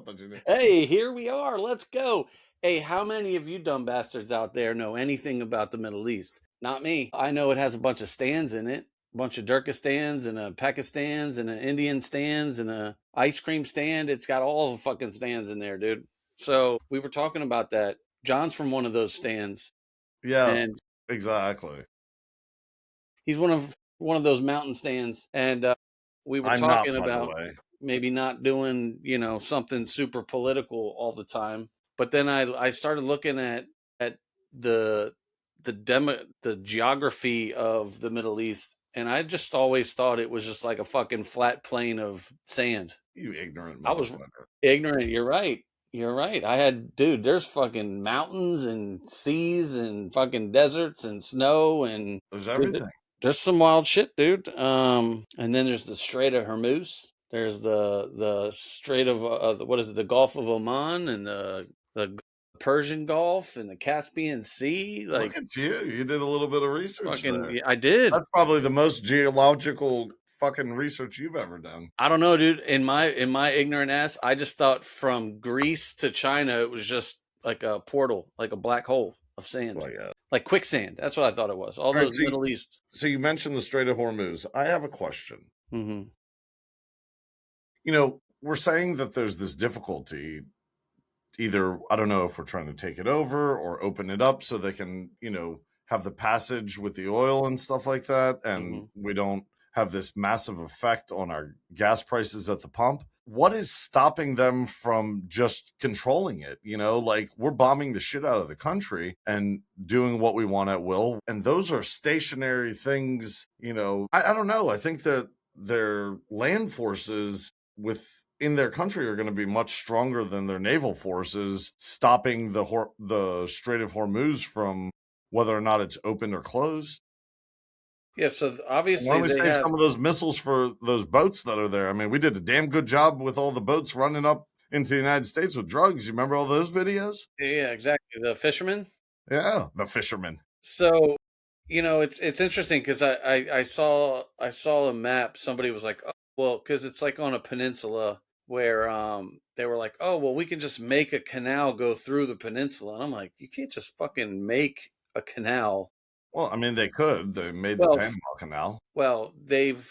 thought you knew. Hey, here we are. Let's go. Hey, how many of you dumb bastards out there know anything about the Middle East? Not me. I know it has a bunch of stands in it, a bunch of Durkistans and a Pakistans and an Indian stands and a ice cream stand. It's got all the fucking stands in there, dude. So we were talking about that. John's from one of those stands, Yes, and exactly. he's one of those mountain stands, and we were I'm not, talking by the about way. maybe not doing something super political all the time. But then I started looking at the the geography of the Middle East, and I just always thought it was just like a fucking flat plane of sand. You ignorant I was motherfucker. ignorant. You're right. You're right. Dude, there's fucking mountains and seas and fucking deserts and snow and There's dude, everything. there's some wild shit, dude. And then there's the Strait of Hormuz. There's the Strait of what is it? The Gulf of Oman and the Persian Gulf and the Caspian Sea. Look Like at you. You did a little bit of research fucking, there. yeah, I did. That's probably the most geological fucking research you've ever done. I don't know, dude. In my ignorant ass, I just thought from Greece to China it was just like a portal, like a black hole of sand, Well, yeah. like quicksand. That's what I thought it was. All All right, those Middle East. so you mentioned the Strait of Hormuz. I have a question. Mm-hmm. We're saying that there's this difficulty. Either, I don't know if we're trying to take it over or open it up so they can, have the passage with the oil and stuff like that. And we don't have this massive effect on our gas prices at the pump. What is stopping them from just controlling it? Like we're bombing the shit out of the country and doing what we want at will. And those are stationary things, I don't know. I think that their land forces in their country are going to be much stronger than their naval forces, stopping the Strait of Hormuz from whether or not it's open or closed. Yeah, so Why obviously don't we they save have. some of those missiles for those boats that are there? I mean, we did a damn good job with all the boats running up into the United States with drugs. You remember all those videos? Yeah, exactly. The fishermen. Yeah, the fishermen. So, it's interesting because I saw a map. Somebody was like, oh, well, because it's like on a peninsula where they were like, oh, well, we can just make a canal go through the peninsula. And I'm like, you can't just fucking make a canal. Well, I mean, they could. They made the Well, Panama Canal. well, they've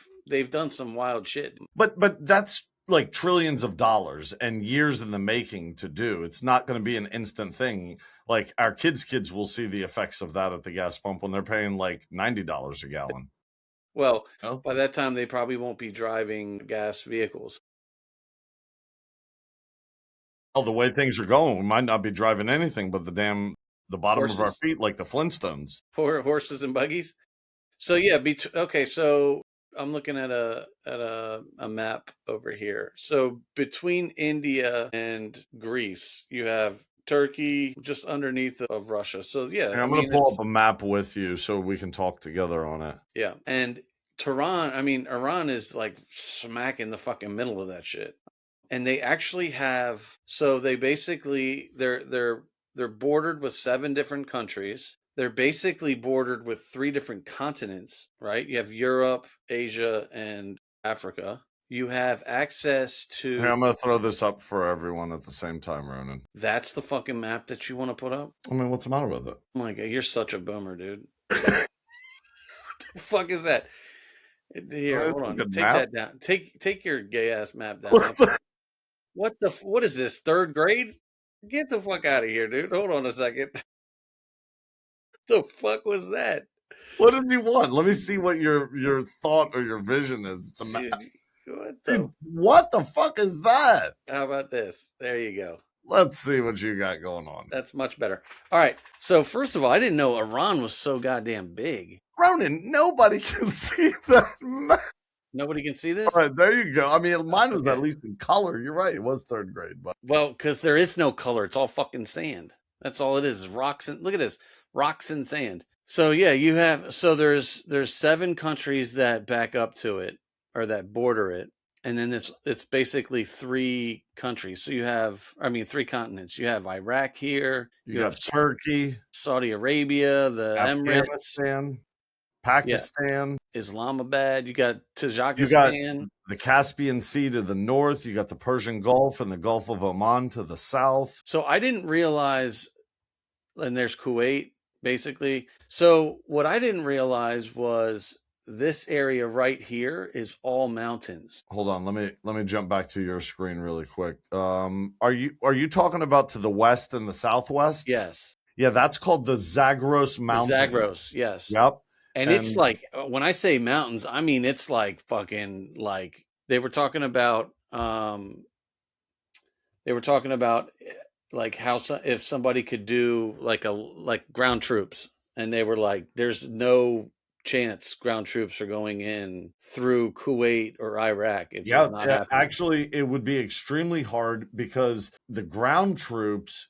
done some wild shit. But that's like trillions of dollars and years in the making to do. It's not going to be an instant thing. Like our kids' will see the effects of that at the gas pump when they're paying like $90 a gallon. Well, Oh, by that time they probably won't be driving gas vehicles. the way things are going, we might not be driving anything but the bottom of our Horses, feet, like the Flintstones. horses and buggies. So yeah, okay. So I'm looking at a map over here. So between India and Greece, you have Turkey just underneath of Russia. So yeah, And I'm going to pull up a map with you so we can talk together on it. yeah, and Iran is like smack in the fucking middle of that shit. And they actually have, so they basically they're bordered with 7 different countries. They're basically bordered with 3 different continents, right? You have Europe, Asia, and Africa. You have access to. Here, I'm going to throw this up for everyone at the same time, Ronan. That's the fucking map that you want to put up? I mean, what's the matter with it? Oh my God, you're such a boomer, dude. What the fuck is that? Here, hold on. Take that down. Take your gay ass map down. What is this? 3rd grade? Get the fuck out of here, dude. Hold on a second. The fuck was that? What did you want? Let me see what your thought or your vision is. It's a map. What the fuck is that? How about this? There you go. Let's see what you got going on. That's much better. All right. So first of all, I didn't know Iran was so goddamn big. Ronan, nobody can see that map. Nobody can see this? All right, there you go. I mean, mine was at least in color. You're right. It was 3rd grade. But well, because there is no color. It's all fucking sand. That's all it is rocks and look at this. Rocks and sand. So yeah, there's 7 countries that back up to it or that border it. And then it's basically 3 countries. So you have 3 continents. You have Iraq here. you have Turkey, Saudi Arabia, the Afghanistan. Emirates. Pakistan. Islamabad. You got You got Tajikistan. the Caspian Sea to the north. You got the Persian Gulf and the Gulf of Oman to the south. So I didn't realize, and there's Kuwait, basically. So what I didn't realize was this area right here is all mountains. Hold on, let me jump back to your screen really quick. Are you talking about to the west and the southwest? Yes. Yeah, that's called the Zagros Mountains. Zagros, yes. Yep. And it's like, when I say mountains, I mean it's like fucking, like they were talking about like how if somebody could do like ground troops, and they were like, there's no chance ground troops are going in through Kuwait or Iraq. It's just not happening. Actually, it would be extremely hard because the ground troops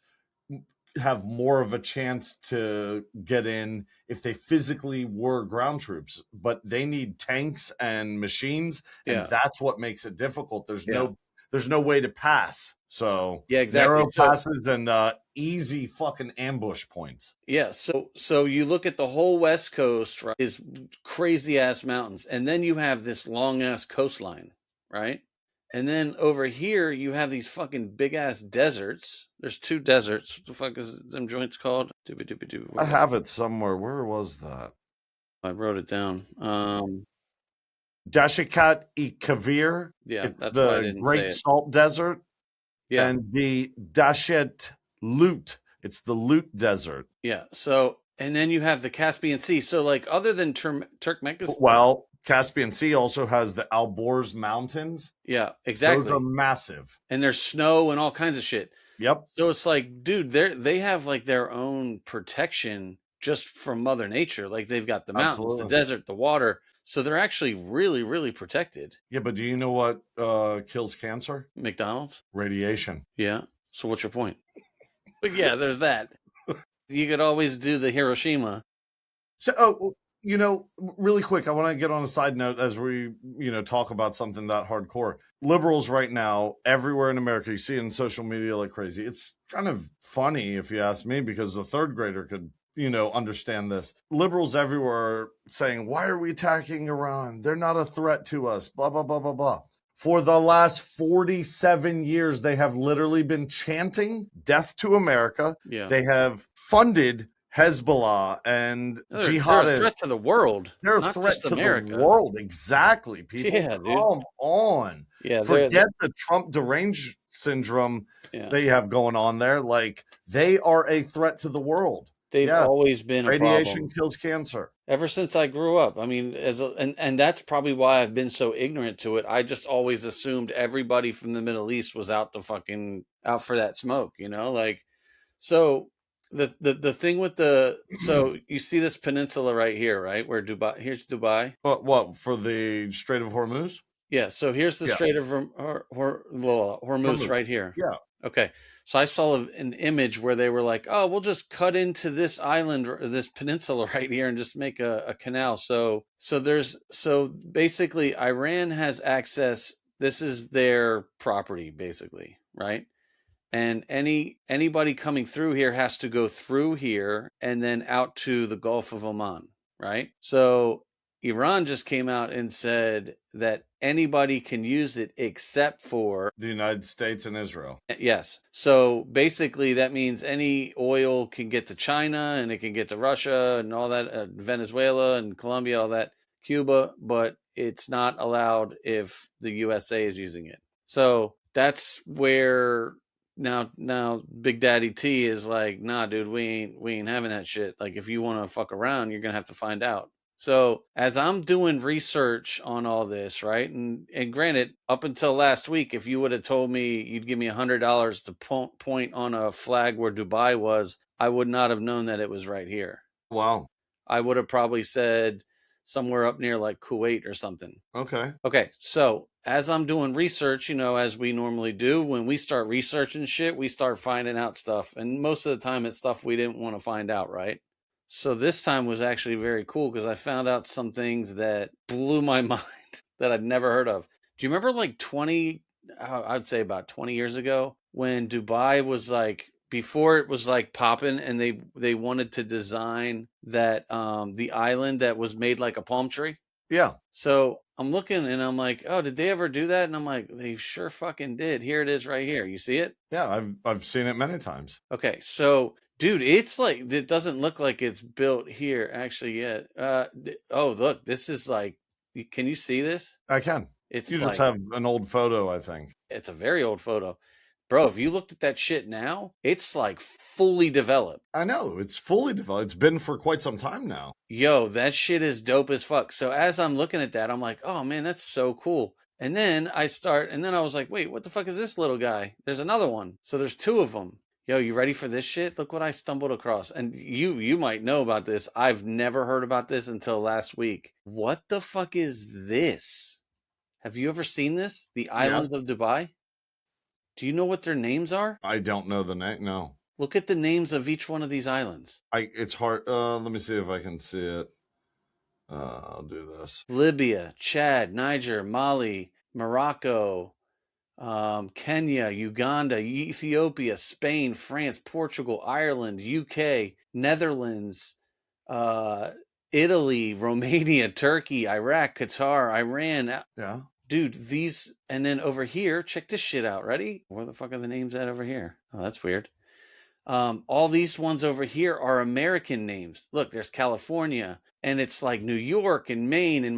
have more of a chance to get in if they physically were ground troops, but they need tanks and machines, and that's what makes it difficult. There's no way to pass. So exactly. Narrow passes and easy fucking ambush points. Yeah. So you look at the whole West Coast, right, is crazy ass mountains, and then you have this long ass coastline, right? And then over here you have these fucking big ass deserts. There's 2 deserts. What the fuck is them joints called? I have it somewhere. Where was that? I wrote it down. Dashikat e Kavir. Yeah, it's that's why I didn't Great Salt Desert. Yeah. And the Dashet Lut. It's the Lut Desert. Yeah. So, and then you have the Caspian Sea. So, like, other than Turkmenistan. Well, Caspian Sea also has the Alborz Mountains. Yeah, exactly. Those are massive. And there's snow and all kinds of shit. Yep. So it's like, dude, they have like their own protection just from Mother Nature. Like, they've got the mountains, the desert, the water. So they're actually really, really protected. Yeah, but do you know what kills cancer? McDonald's? Radiation. Yeah. So what's your point? But yeah, there's that. You could always do the Hiroshima. So, really quick, I want to get on a side note as we, talk about something that hardcore. Liberals right now, everywhere in America, you see it in social media like crazy. It's kind of funny, if you ask me, because a third grader could, understand this. Liberals everywhere are saying, why are we attacking Iran? They're not a threat to us, blah, blah, blah, blah, blah. For the last 47 years, they have literally been chanting death to America. Yeah. They have funded Hezbollah and jihadists. They're a threat to the world. They're a threat to the world. Exactly. People, come on. Yeah, forget the Trump deranged syndrome they have going on there. Like, they are a threat to the world. They've always been a problem. Radiation kills cancer. Ever since I grew up. I mean, and that's probably why I've been so ignorant to it. I just always assumed everybody from the Middle East was out for that smoke, like. So the thing with so you see this peninsula right here, right? Where here's Dubai. What for the Strait of Hormuz? Yeah. So here's the Strait of Hormuz right here. Yeah. Okay. So I saw an image where they were like, oh, we'll just cut into this island or this peninsula right here and just make a canal. So basically Iran has access. This is their property, basically, right? And anybody coming through here has to go through here and then out to the Gulf of Oman, right? So Iran just came out and said that anybody can use it except for the United States and Israel. Yes. So basically that means any oil can get to China and it can get to Russia and all that, Venezuela and Colombia, all that, Cuba, but it's not allowed if the USA is using it. So that's where now Big Daddy T is like, nah, dude, we ain't having that shit. Like, if you want to fuck around, you're gonna have to find out. So as I'm doing research on all this, right, and granted, up until last week, if you would have told me you'd give me $100 to point on a flag where Dubai was, I would not have known that it was right here. Wow. I would have probably said somewhere up near like Kuwait or something. Okay. So as I'm doing research, as we normally do, when we start researching shit, we start finding out stuff. And most of the time it's stuff we didn't want to find out, right? So this time was actually very cool because I found out some things that blew my mind that I'd never heard of. Do you remember like I'd say about 20 years ago when Dubai was like before it was like popping, and they wanted to design that the island that was made like a palm tree. Yeah. So I'm looking and I'm like, oh, did they ever do that? And I'm like, they sure fucking did. Here it is right here. You see it? Yeah, I've seen it many times. Okay, so dude, it's like it doesn't look like it's built here actually yet. Oh, look, this is like, can you see this? I can. You It's just like have an old photo, I think. it's a very old photo. Bro, if you looked at that shit now, it's like fully developed. I know, it's fully developed. It's been for quite some time now. Yo, that shit is dope as fuck. So as I'm looking at that, I'm like, oh man, that's so cool. And then I was like, wait, what the fuck is this little guy? There's another one. So there's two of them. Yo, you ready for this shit? Look what I stumbled across. And you might know about this. I've never heard about this until last week. What the fuck is this? Have you ever seen this? The Yes. Islands of Dubai? Do you know what their names are? I don't know the name. No. Look at the names of each one of these islands. It's hard. Let me see if I can see it. I'll do this. Libya, Chad, Niger, Mali, Morocco, Kenya, Uganda, Ethiopia, Spain, France, Portugal, Ireland, UK, Netherlands, Italy, Romania, Turkey, Iraq, Qatar, Iran. Yeah. Dude, and then over here, check this shit out. Ready? Where the fuck are the names at over here? Oh, that's weird. All these ones over here are American names. Look, there's California, and it's like New York and Maine and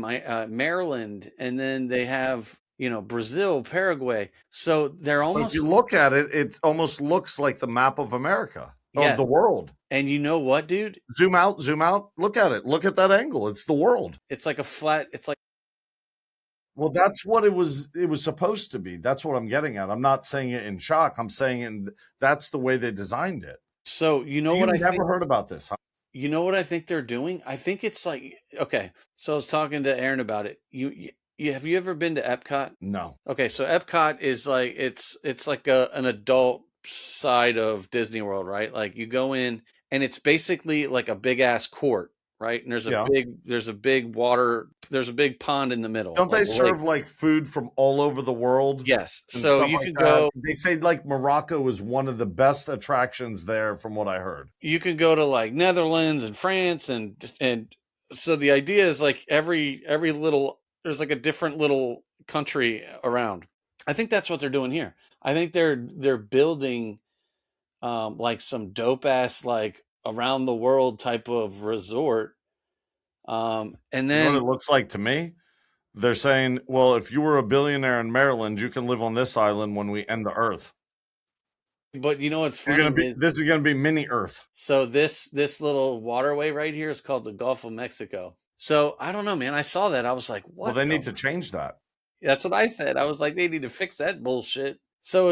Maryland, and then they have Brazil, Paraguay. So they're But almost. if you look at it, it almost looks like the map of America, Yes. of the world. And you know what, dude? Zoom out, zoom out. Look at it. Look at that angle. It's the world. It's like a flat. It's like. Well, that's what it was supposed to be. That's what I'm getting at. I'm not saying it in shock. I'm saying that's the way they designed it. So what I never think. heard about this, huh? You know what I think they're doing? I think it's like, okay. So I was talking to Aaron about it. Have you ever been to Epcot? No. Okay, so Epcot is like it's like an adult side of Disney World, right? Like you go in and it's basically like a big ass court, right? And there's a big water, there's a big pond in the middle. Don't they like a lake. serve like food from all over the world? Yes. and So stuff you like can that? go. They say like Morocco is one of the best attractions there, from what I heard. You can go to like Netherlands and France and so the idea is like every little, there's like a different little country around. I think that's what they're doing here. I think they're building like some dope ass like around the world type of resort. And then You know what it looks like to me? They're saying, well, if you were a billionaire in Maryland, you can live on this island when we end the Earth. but you know what's funny? This is gonna be mini Earth. So this little waterway right here is called the Gulf of Mexico. So I don't know, man. I saw that. I was like, what? Well, they need to change that. That's what I said. I was like, they need to fix that bullshit. So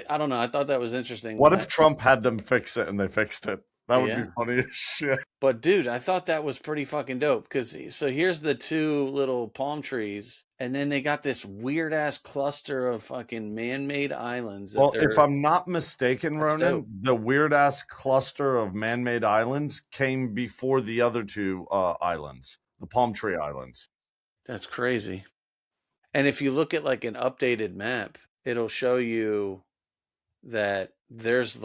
I don't know. I thought that was interesting. What if Trump had them fix it and they fixed it? That would be funny as shit. But dude, I thought that was pretty fucking dope because so here's the two little palm trees, and then they got this weird ass cluster of fucking man-made islands. Well, if I'm not mistaken, Ronan, dope. the weird ass cluster of man-made islands came before the other two islands, the palm tree islands. That's crazy. And if you look at like an updated map, it'll show you that there's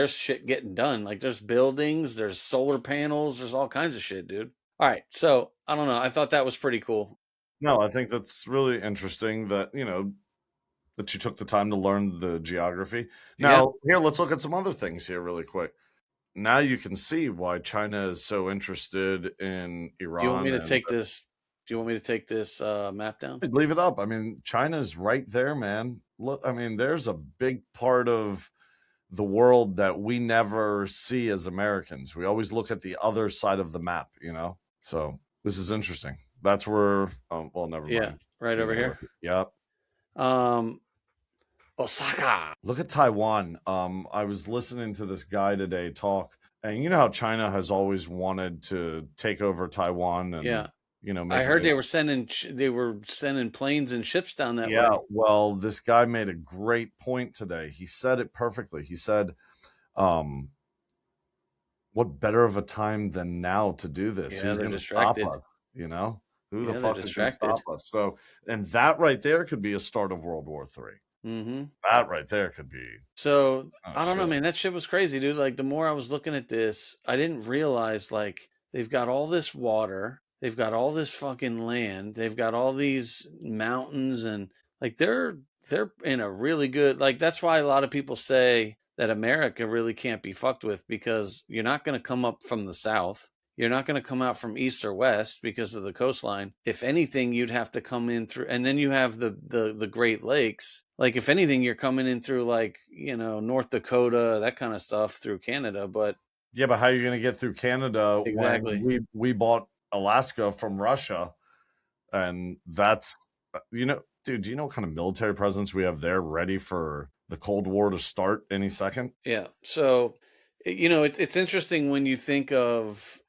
shit getting done. Like there's buildings, there's solar panels, there's all kinds of shit, dude. All right. So I don't know. I thought that was pretty cool. No, I think that's really interesting that, that you took the time to learn the geography. Now, here, let's look at some other things here really quick. Now you can see why China is so interested in Iran. Do you want me to take this? Do you want me to take this map down? Leave it up. I mean, China's right there, man. Look, I mean, there's a big part of the world that we never see as Americans. We always look at the other side of the map, So this is interesting. That's where. Well, never mind. Yeah, right over here. Yep. Osaka. Look at Taiwan. I was listening to this guy today talk, and you know how China has always wanted to take over Taiwan, and I heard they were sending planes and ships down that way. Yeah, well, this guy made a great point today. He said it perfectly. He said, what better of a time than now to do this? Yeah, Who's going to stop us? Who the fuck is going to stop us? So, and that right there could be a start of World War III. Mm-hmm. That right there could be. So Oh I don't know, shit. man. That shit was crazy, dude. Like the more I was looking at this, I didn't realize like they've got all this water, they've got all this fucking land, they've got all these mountains, and like they're in a really good, like that's why a lot of people say that America really can't be fucked with, because you're not going to come up from the south. You're not going to come out from east or west because of the coastline. If anything, you'd have to come in through, and then you have the Great Lakes. Like if anything, you're coming in through like, you know, North Dakota, that kind of stuff through Canada. But Yeah, but how are you going to get through Canada when exactly, we bought Alaska from Russia, and that's dude, do you know what kind of military presence we have there ready for the Cold War to start any second? yeah. So, you know, it's interesting when you think of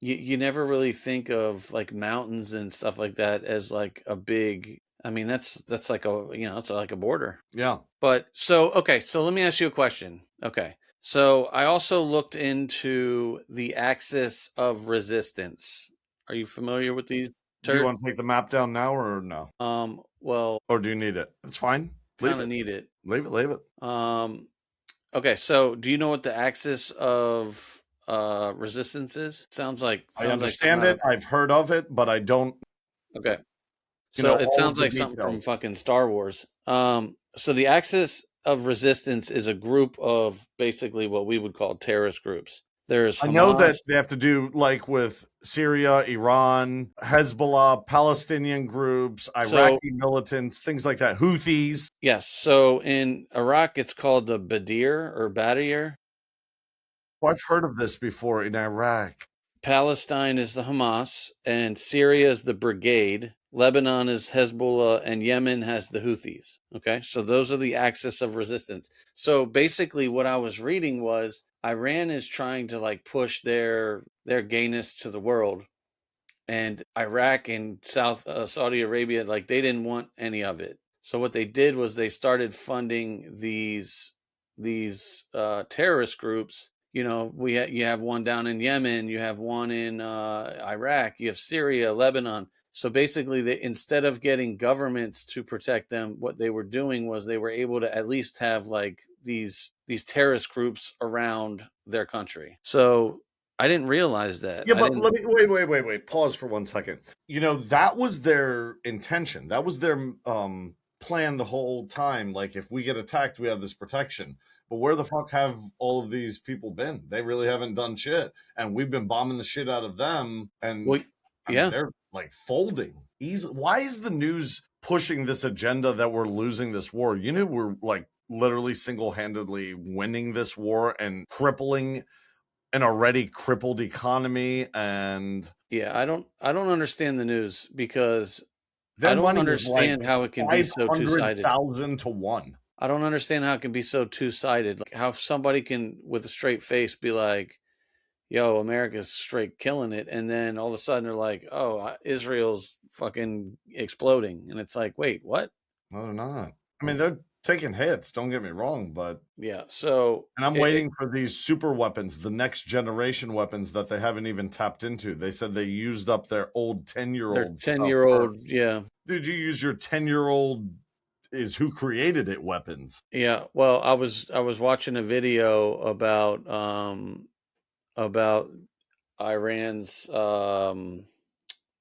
you never really think of like mountains and stuff like that as like a big. I mean, that's like a, you know, it's like a border. Yeah. But so, okay, so let me ask you a question. Okay. So I also looked into the axis of resistance. Are you familiar with these Do you terms? want to take the map down now or no? Well, Or do you need it? It's fine. Leave kind of it. need it. Leave it. Leave it. Okay, so do you know what the axis of resistance is? I Sounds like something understand out it. of, I've heard of it, but I don't, okay. So it all of sounds the like something from details. fucking Star Wars. So the axis of resistance is a group of basically what we would call terrorist groups. There's I know that Hamas. they have to do like with Syria, Iran, Hezbollah, Palestinian groups, So Iraqi militants, things like that. Houthis. yes, so in Iraq it's called the Badir or Badir. Oh, I've heard of this before in Iraq. Palestine is the Hamas, and Syria is the Brigade. Lebanon is Hezbollah, and Yemen has the Houthis. Okay, so those are the axis of resistance. So basically, what I was reading was Iran is trying to like push their gayness to the world, and Iraq and South Saudi Arabia, like they didn't want any of it. So what they did was they started funding these terrorist groups. You know, you have one down in Yemen, you have one in Iraq, you have Syria, Lebanon. So basically, instead of getting governments to protect them, what they were doing was they were able to at least have like these terrorist groups around their country. So I didn't realize that. Yeah, I but didn't. let me wait. Pause for 1 second. That was their intention. That was their plan the whole time. Like, if we get attacked, we have this protection. But where the fuck have all of these people been? They really haven't done shit, and we've been bombing the shit out of them. And Well, I mean, yeah. they're like folding easily. Why is the news pushing this agenda that we're losing this war? We're like literally single-handedly winning this war and crippling an already crippled economy, and Yeah, I don't understand the news because I their don't money is like understand how it can be so two-sided. 500,000 to 1. I don't understand how it can be so two-sided. Like how somebody can with a straight face be like, "Yo, America's straight killing it," and then all of a sudden they're like, "Oh, Israel's fucking exploding." And it's like, "Wait, what?" No, they're not. I mean, they're taking hits, don't get me wrong, but Yeah, so and I'm waiting for these super weapons, the next generation weapons that they haven't even tapped into. They said they used up their old their 10-year-old stuff 10-year-old, first. yeah. Dude, you use your 10-year-old is who created it weapons. Yeah, well, I was watching a video about Iran's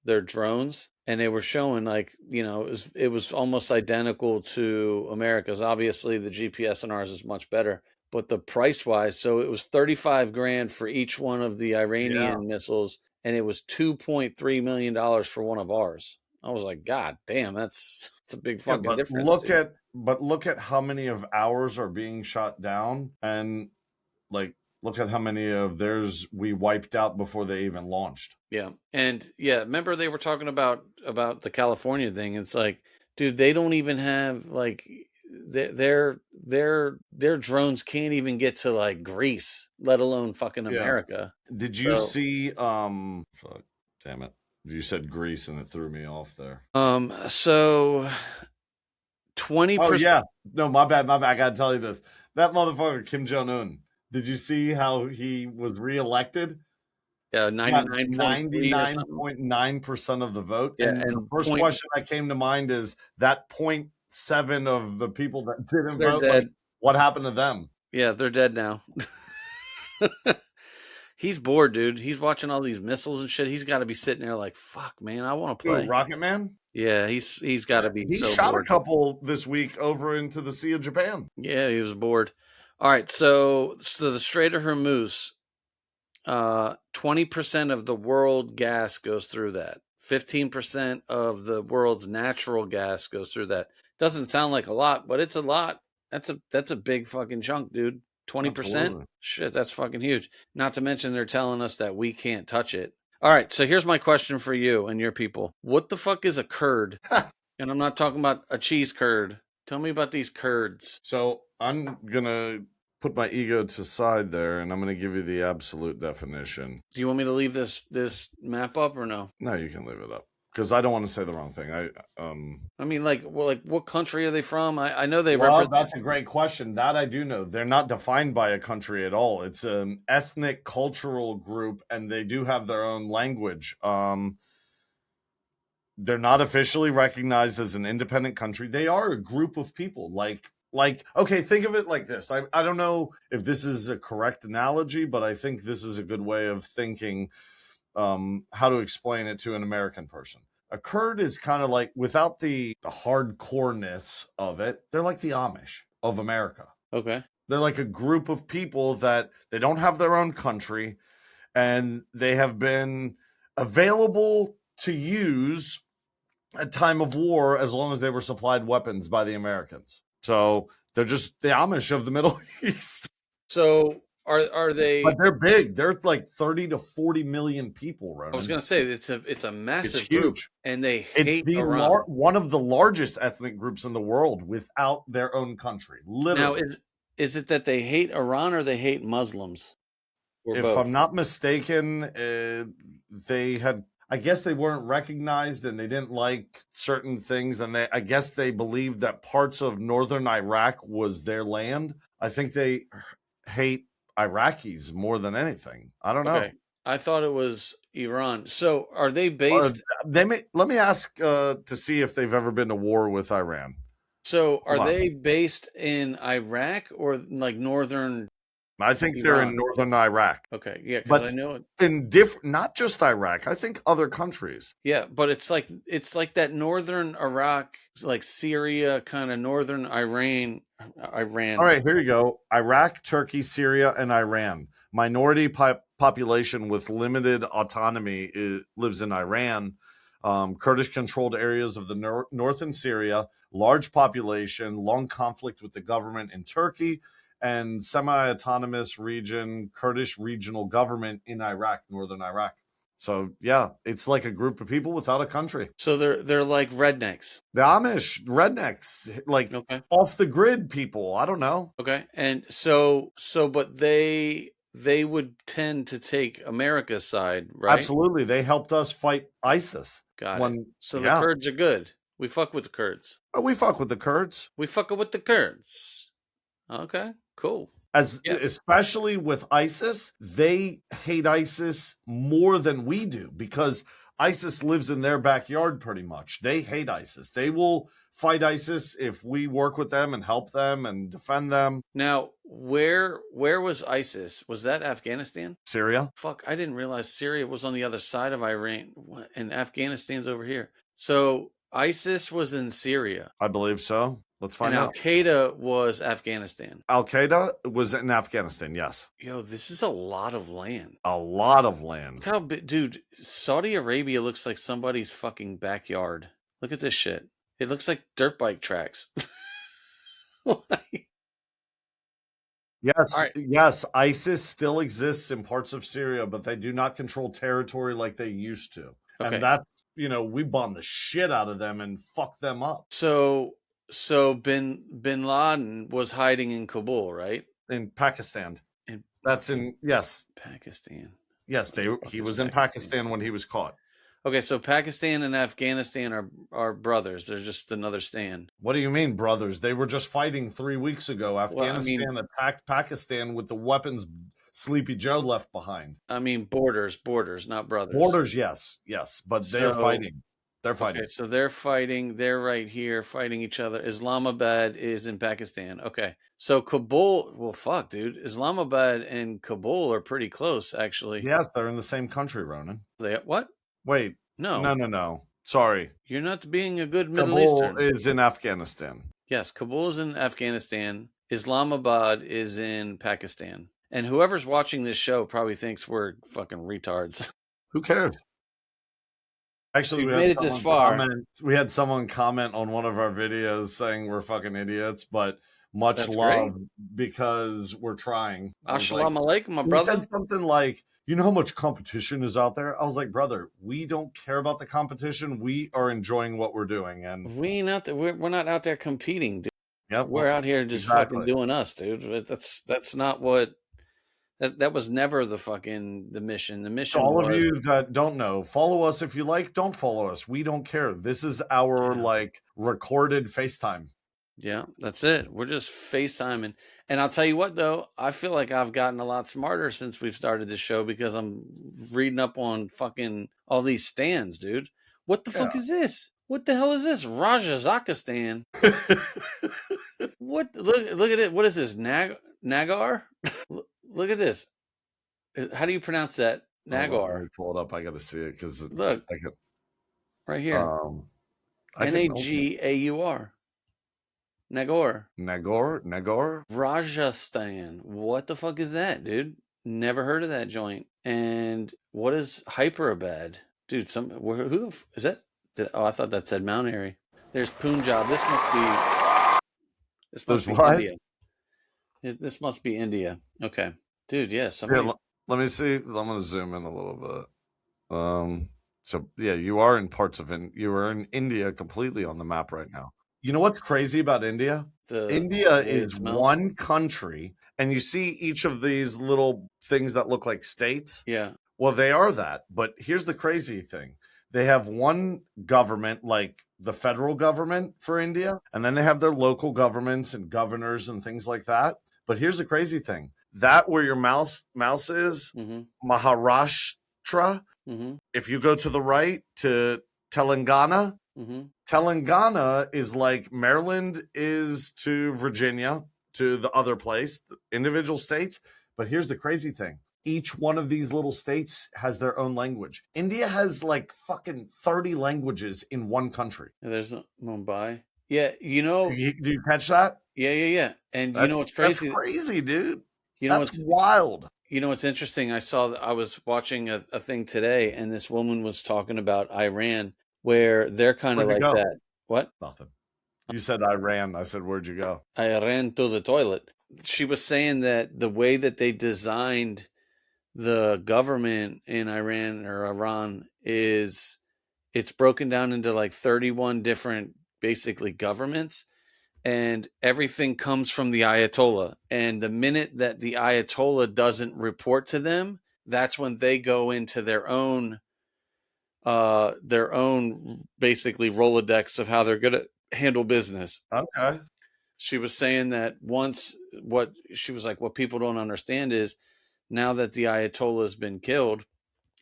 their drones, and they were showing like, you know, it was almost identical to America's. Obviously the GPS on ours is much better, but the price wise, so it was 35 grand for each one of the Yeah. Iranian missiles, and it was $2.3 million for one of ours. I was like, God damn, that's a big Yeah, fucking difference, dude. but look at how many of ours are being shot down, and like look at how many of theirs we wiped out before they even launched. Yeah. And yeah, remember they were talking about the California thing. It's like, dude, they don't even have like their drones can't even get to like Greece, let alone fucking Yeah. America. Did you So, see fuck, damn it. You said Greece and it threw me off there. so Oh 20%. yeah. No, my bad, my bad. I gotta tell you this. That motherfucker Kim Jong-un. Did you see how he was reelected? Yeah, Got 99.3 or something. 99.9% of the vote. Yeah, And the and first point question that came to mind is that 7 of the people that didn't They're vote, like, dead. what happened to them? Yeah, they're dead now. He's bored, dude. He's watching all these missiles and shit. He's got to be sitting there like, fuck, man, I want to Who, play. Rocket Man? Yeah, he's got to be He so shot a bored. couple this week over into the Sea of Japan. Yeah, he was bored. All right, so the Strait of Hormuz, 20% of the world gas goes through that. 15% of the world's natural gas goes through that. Doesn't sound like a lot, but it's a lot. That's a big fucking chunk, dude. 20%? Absolutely. Shit, that's fucking huge. Not to mention they're telling us that we can't touch it. All right, so here's my question for you and your people. What the fuck is a curd? And I'm not talking about a cheese curd. Tell me about these curds. So I'm gonna put my ego to side there, and I'm gonna give you the absolute definition. Do you want me to leave this map up or no? No, you can leave it up because I don't want to say the wrong thing. I mean, like what country are they from? I know they Well, represent. that's a great question. That I do know. They're not defined by a country at all. It's an ethnic cultural group, and they do have their own language. They're not officially recognized as an independent country. They are a group of people. Like okay, think of it like this. I don't know if this is a correct analogy, but I think this is a good way of thinking how to explain it to an American person. A Kurd is kind of like, without the hardcoreness of it, they're like the Amish of America. Okay. They're like a group of people that they don't have their own country, and they have been available to use at time of war as long as they were supplied weapons by the Americans. So they're just the Amish of the Middle East. So are they? But they're big. They're like 30 to 40 million people, Ronan. I was gonna say it's a massive It's group, huge. and they It's hate the Iran. one of the largest ethnic groups in the world without their own country. Literally. Now is it that they hate Iran or they hate Muslims? Or If both? I'm not mistaken, they had, I guess they weren't recognized and they didn't like certain things. And I guess they believed that parts of northern Iraq was their land. I think they hate Iraqis more than anything. I don't know. Okay. I thought it was Iran. So are they based? Let me ask to see if they've ever been to war with Iran. So are they based in Iraq or like northern? I think they're in northern Iraq. Okay, yeah, because I know it. In not just Iraq. I think other countries. Yeah, but it's like that northern Iraq, like Syria, kind of northern Iran. All right, here you go. Iraq, Turkey, Syria, and Iran. Minority population with limited autonomy lives in Iran. Kurdish-controlled areas of the north in Syria. Large population, long conflict with the government in Turkey. And semi-autonomous region, Kurdish regional government in Iraq, northern Iraq. So yeah, it's like a group of people without a country. So they're like rednecks. The Amish rednecks, like off the grid people. I don't know. Okay, and so but they would tend to take America's side, right? Absolutely, they helped us fight ISIS. Got it. So the Kurds are good. We fuck with the Kurds. Oh, we fuck with the Kurds. We fuck with the Kurds. Okay, cool. Especially with ISIS, they hate ISIS more than we do because ISIS lives in their backyard pretty much. They hate ISIS. They will fight ISIS if we work with them and help them and defend them. Now, where was ISIS? Was that Afghanistan? Syria? Fuck, I didn't realize Syria was on the other side of Iran and Afghanistan's over here. So ISIS was in Syria. I believe so. Let's find out. Al-Qaeda was Afghanistan. Al-Qaeda was in Afghanistan, yes. Yo, this is a lot of land. A lot of land. Look how big, dude, Saudi Arabia looks like somebody's fucking backyard. Look at this shit. It looks like dirt bike tracks. Yes, yes, ISIS still exists in parts of Syria, but they do not control territory like they used to. Okay. And that's, we bombed the shit out of them and fucked them up. So bin Laden was hiding in Kabul, right? In Pakistan. Yes. Pakistan. Yes, he was in Pakistan when he was caught. Okay, so Pakistan and Afghanistan are brothers. They're just another stand. What do you mean, brothers? They were just fighting 3 weeks ago. Afghanistan attacked Pakistan with the weapons Sleepy Joe left behind. I mean, borders, not brothers. Borders, yes, but they're fighting. They're fighting. Okay, so they're fighting. They're right here fighting each other. Islamabad is in Pakistan. Okay, so Kabul. Well, fuck, dude. Islamabad and Kabul are pretty close, actually. Yes, they're in the same country, Ronan. They what? Wait, No, no. Sorry. you're not being a good Middle Kabul Eastern. is in Afghanistan. Yes, Kabul is in Afghanistan. Islamabad is in Pakistan. And whoever's watching this show probably thinks we're fucking retards. Who cares? Actually, We've made it this far. We had someone comment on one of our videos saying we're fucking idiots, but much That's love great. because we're trying. Assalamu alaikum, my He brother. said something like, "You know how much competition is out there?" I was like, "Brother, we don't care about the competition. We are enjoying what we're doing, and We're not out there competing, dude. yep, We're out here just fucking doing us, dude. That's not what that was never the mission. The mission. So all was, of you that don't know, follow us if you like. Don't follow us. We don't care. This is our like recorded FaceTime. Yeah, that's it. We're just FaceTiming. And I'll tell you what, though, I feel like I've gotten a lot smarter since we've started this show because I'm reading up on fucking all these stands, dude. What the fuck is this? What the hell is this? Rajazakistan. What? Look at it. What is this? Nagar? Look at this. How do you pronounce that? Nagar. Let me pull it up. I got to see it because look right here. Nagaur. Nagor. Rajasthan. What the fuck is that, dude? Never heard of that joint. And what is Hyperabad, dude? Who is that? Oh, I thought that said Mount Airy. There's Punjab. This must be India. This must be India. Okay, dude. Yes. Here, let me see. I'm gonna zoom in a little bit. So yeah, you are in you are in India completely on the map right now. You know what's crazy about India? India is one country, and you see each of these little things that look like states. Yeah. Well, they are that. But here's the crazy thing. They have one government, like the federal government for India, and then they have their local governments and governors and things like that. But here's the crazy thing. That where your mouse is, Maharashtra. If you go to the right to Telangana, Telangana is like Maryland is to Virginia, to the other place, the individual states. But here's the crazy thing. Each one of these little states has their own language. India has like fucking 30 languages in one country. There's Mumbai. Yeah, you know. Do you catch that? Yeah. And you know what's crazy? That's crazy, dude. You know what's wild. You know what's interesting? I was watching a thing today, and this woman was talking about Iran, where they're kind of like that. What? Nothing. You said Iran. I said, where'd you go? I ran to the toilet. She was saying that the way that they designed the government in Iran is it's broken down into like 31 different basically governments, and everything comes from the Ayatollah. And the minute that the Ayatollah doesn't report to them, that's when they go into their own basically Rolodex of how they're going to handle business. Okay. She was saying that what people don't understand is now that the Ayatollah has been killed,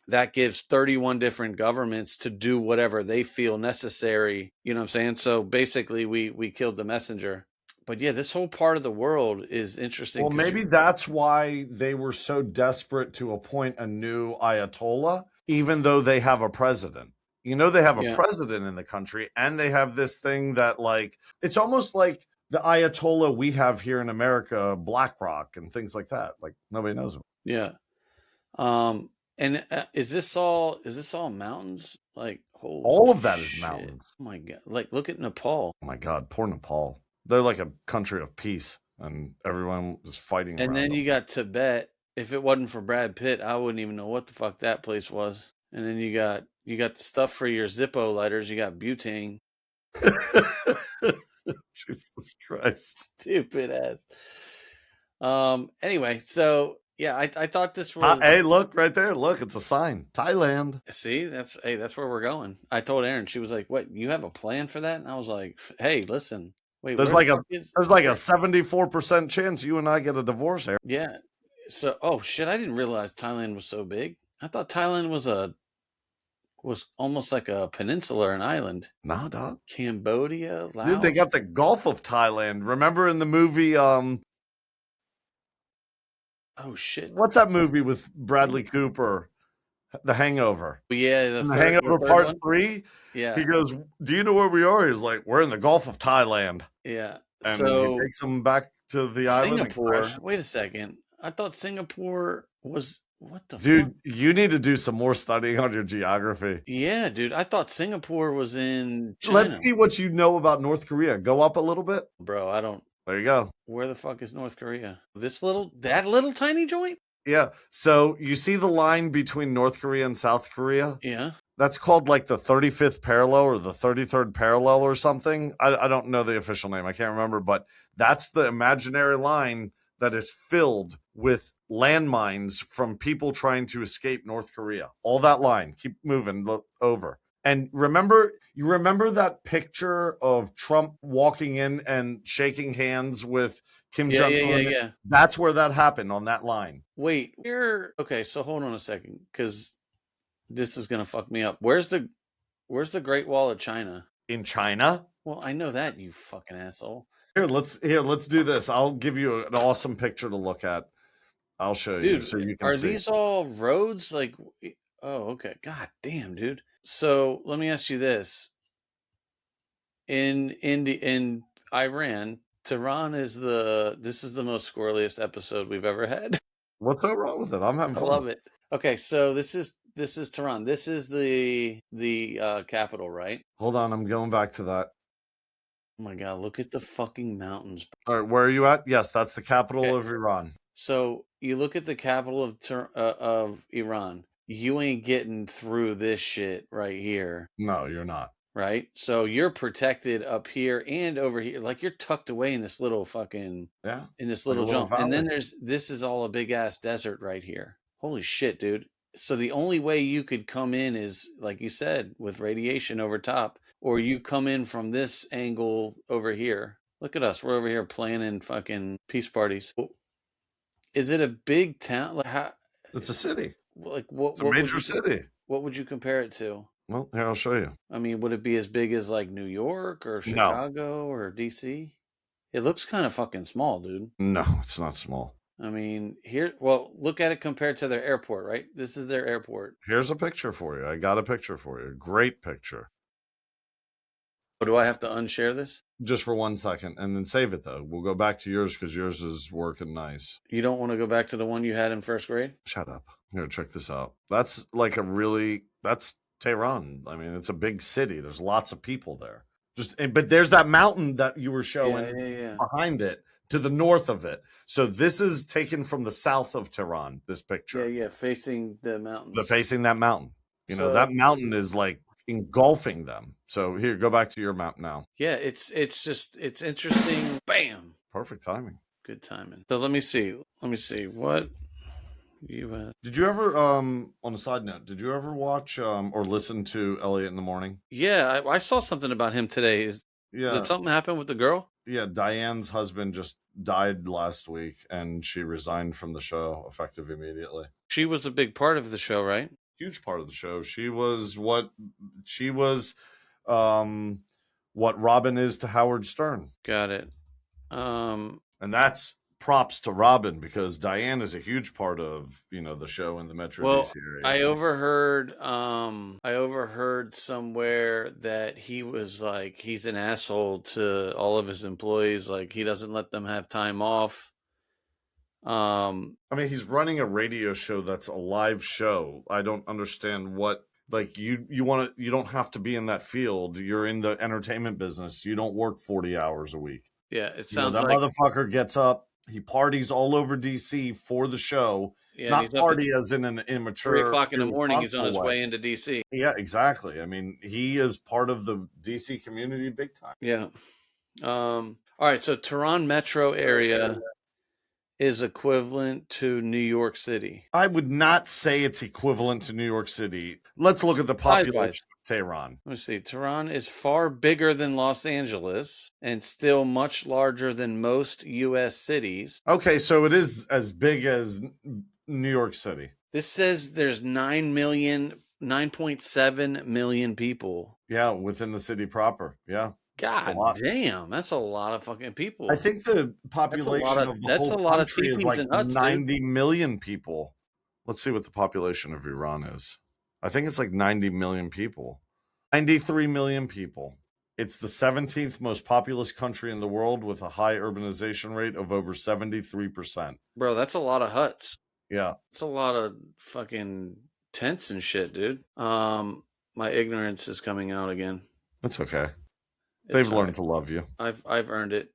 that gives 31 different governments to do whatever they feel necessary. You know what I'm saying? So basically we killed the messenger. But yeah, this whole part of the world is interesting. Well, maybe that's why they were so desperate to appoint a new Ayatollah, even though they have a president. You know, they have a president in the country, and they have this thing that, like, it's almost like the Ayatollah we have here in America, BlackRock and things like that. Like, nobody knows them. Yeah. And is this all mountains? Like, all of that is mountains. Oh my God. Like, look at Nepal. Oh my God, poor Nepal. They're like a country of peace, and everyone was fighting. And then you got Tibet. If it wasn't for Brad Pitt, I wouldn't even know what the fuck that place was. And then you got the stuff for your Zippo lighters. You got butane. Jesus Christ. Stupid ass. Anyway, so yeah, I thought this was. Hey, look right there. Look, it's a sign. Thailand. See, that's where we're going. I told Erin, she was like, "What? You have a plan for that?" And I was like, "Hey, listen, wait. There's like a 74% chance you and I get a divorce, Erin." Yeah. So, oh shit, I didn't realize Thailand was so big. I thought Thailand was a was almost like a peninsula or an island. Nah, dog. Cambodia, Laos. Dude, they got the Gulf of Thailand. Remember in the movie, oh shit. what's that movie with Bradley Cooper? The Hangover. Yeah, In The Hangover third Part one? 3, Yeah. he goes, "Do you know where we are?" He's like, "We're in the Gulf of Thailand." Yeah. And he So takes them back to the island and Singapore. crashes. Wait a second. I thought Singapore was what the fuck? Dude, you need to do some more studying on your geography. Yeah, dude. I thought Singapore was in China. Let's see what you know about North Korea. Go up a little bit. Bro, I don't. There you go. Where the fuck is North Korea? That little tiny joint? Yeah. So you see the line between North Korea and South Korea? Yeah. That's called like the 35th parallel or the 33rd parallel or something. I don't know the official name. I can't remember, but that's the imaginary line that is filled with landmines from people trying to escape North Korea. All that line. Keep moving. Look over. And you remember that picture of Trump walking in and shaking hands with Kim Jong-un? Yeah. That's where that happened, on that line. Wait, okay, so hold on a second, because this is gonna fuck me up. Where's the Great Wall of China? In China? Well, I know that, you fucking asshole. Here, let's do this. I'll give you an awesome picture to look at. I'll show you, Dude, so you can are see. these all roads? Like, oh, okay. God damn, dude. So let me ask you this: in Iran, Tehran is this is the most squirreliest episode we've ever had. What's so wrong with it? I'm having I fun. love it. Okay, so this is Tehran. This is the capital, right? Hold on, I'm going back to that. Oh my god, look at the fucking mountains. All right, where are you at? Yes, that's the capital Okay. of Iran. So you look at the capital of Iran. You ain't getting through this shit right here. No, you're not. Right? So you're protected up here and over here. Like you're tucked away in this little fucking in this little jump. And then this is all a big ass desert right here. Holy shit, dude. So the only way you could come in is, like you said, with radiation over top, or you come in from this angle over here. Look at us. We're over here planning fucking peace parties. Is it a big town? Like how? It's a city. Like what? It's a major city. What would you compare it to? Well, here, I'll show you. I mean, would it be as big as like New York or Chicago or DC? It looks kind of fucking small, dude. No, it's not small. I mean, look at it compared to their airport, right? This is their airport. Here's a picture for you. I got a picture for you. Great picture. Oh, do I have to unshare this? Just for 1 second, and then save it, though. We'll go back to yours because yours is working nice. You don't want to go back to the one you had in first grade? Shut up. Here, check this out. That's like that's Tehran. I mean, it's a big city. There's lots of people there. But there's that mountain that you were showing behind it, to the north of it. So this is taken from the south of Tehran, this picture. Yeah, facing the mountains. Facing that mountain. You know, that mountain is like engulfing them. So here, go back to your map now. Yeah, it's interesting. Bam. Perfect timing. Good timing. So let me see. What U.S. Did you ever, on a side note, did you ever watch or listen to Elliot in the Morning? Yeah, I saw something about him today. Did something happen with the girl? Yeah, Diane's husband just died last week, and she resigned from the show effective immediately. She was a big part of the show, right? Huge part of the show. She was what Robin is to Howard Stern. Got it. And that's props to Robin, because Diane is a huge part of, the show in the Metro DC area. I overheard somewhere that he was like, he's an asshole to all of his employees. Like he doesn't let them have time off. I mean, he's running a radio show that's a live show. I don't understand what, like, you don't have to be in that field. You're in the entertainment business. You don't work 40 hours a week. Yeah, it sounds that motherfucker gets up. He parties all over DC for the show. Yeah, not party as in an immature. 3 o'clock in the morning, he's on his way into DC. Yeah, exactly. I mean, he is part of the DC community big time. Yeah. All right. So Tehran metro area is equivalent to New York City. I would not say it's equivalent to New York City. Let's look at the population of Tehran. Let me see. Tehran is far bigger than Los Angeles and still much larger than most U.S. cities. Okay, so it is as big as New York City. This says there's 9 million 9.7 million people. Yeah, within the city proper. Yeah, it's a God lot. damn, that's a lot of fucking people. I think the population of the That's a whole lot of country is teepees like and huts, dude. 90 million people. Let's see what the population of Iran is. I think it's like 90 million people. 93 million people. It's the 17th most populous country in the world with a high urbanization rate of over 73%. Bro, that's a lot of huts. Yeah. It's a lot of fucking tents and shit, dude. My ignorance is coming out again. That's okay. It's They've all learned right. to love you. I've earned it.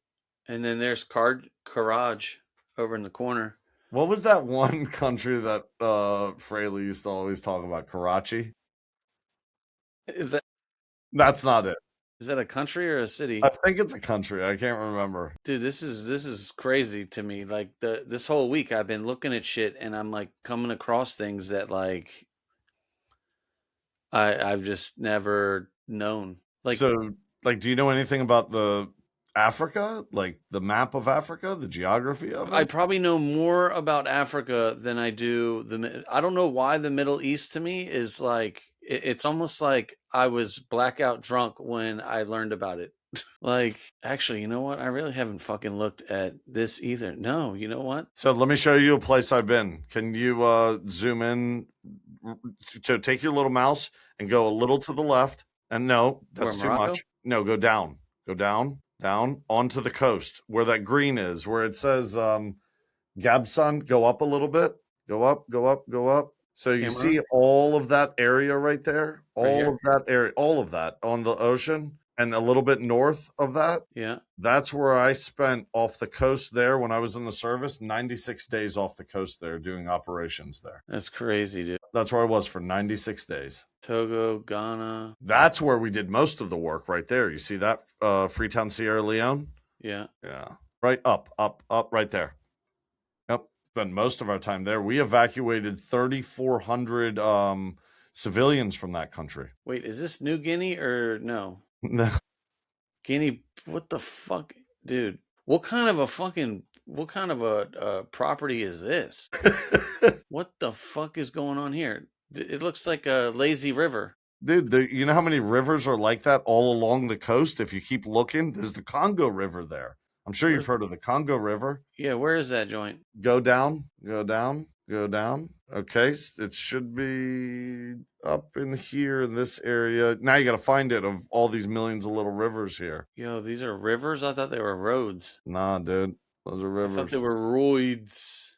And then there's Karaj over in the corner. What was that one country that Fraley used to always talk about? Karachi? Is that That's not it. is that a country or a city? I think it's a country. I can't remember. Dude, this is crazy to me. Like this whole week I've been looking at shit and I'm like coming across things that like I've just never known. Like, So, like, do you know anything about the Africa? Like the map of Africa, the geography of I it? probably know more about Africa than I do I don't know why the Middle East to me is like it's almost like I was blackout drunk when I learned about it. Like, actually, you know what? I really haven't fucking looked at this either. No, you know what? So let me show you a place I've been. Can you zoom in? So take your little mouse and go a little to the left. And no, that's too Morocco? much. No, go down. Go down, down onto the coast where that green is, where it says Gabson. Go up a little bit. Go up, go up, go up. So you see all of that area right there? All of that area, all of that on the ocean and a little bit north of that. Yeah. That's where I spent off the coast there when I was in the service, 96 days off the coast there doing operations there. That's crazy, dude. That's where I was for 96 days. Togo, Ghana. That's where we did most of the work right there. You see that? Freetown, Sierra Leone? Yeah. Yeah. Right up, right there. Yep. Spent most of our time there. We evacuated 3,400 civilians from that country. Wait, is this New Guinea or no? No. Guinea, what the fuck? Dude, what kind of a property is this? What the fuck is going on here? It looks like a lazy river. Dude, you know how many rivers are like that all along the coast? If you keep looking, there's the Congo River there. I'm sure you've heard of the Congo River. Yeah, where is that joint? Go down, go down, go down. Okay, it should be up in here in this area. Now you got to find it of all these millions of little rivers here. Yo, these are rivers? I thought they were roads. Nah, dude. Those are rivers. I thought they were roids.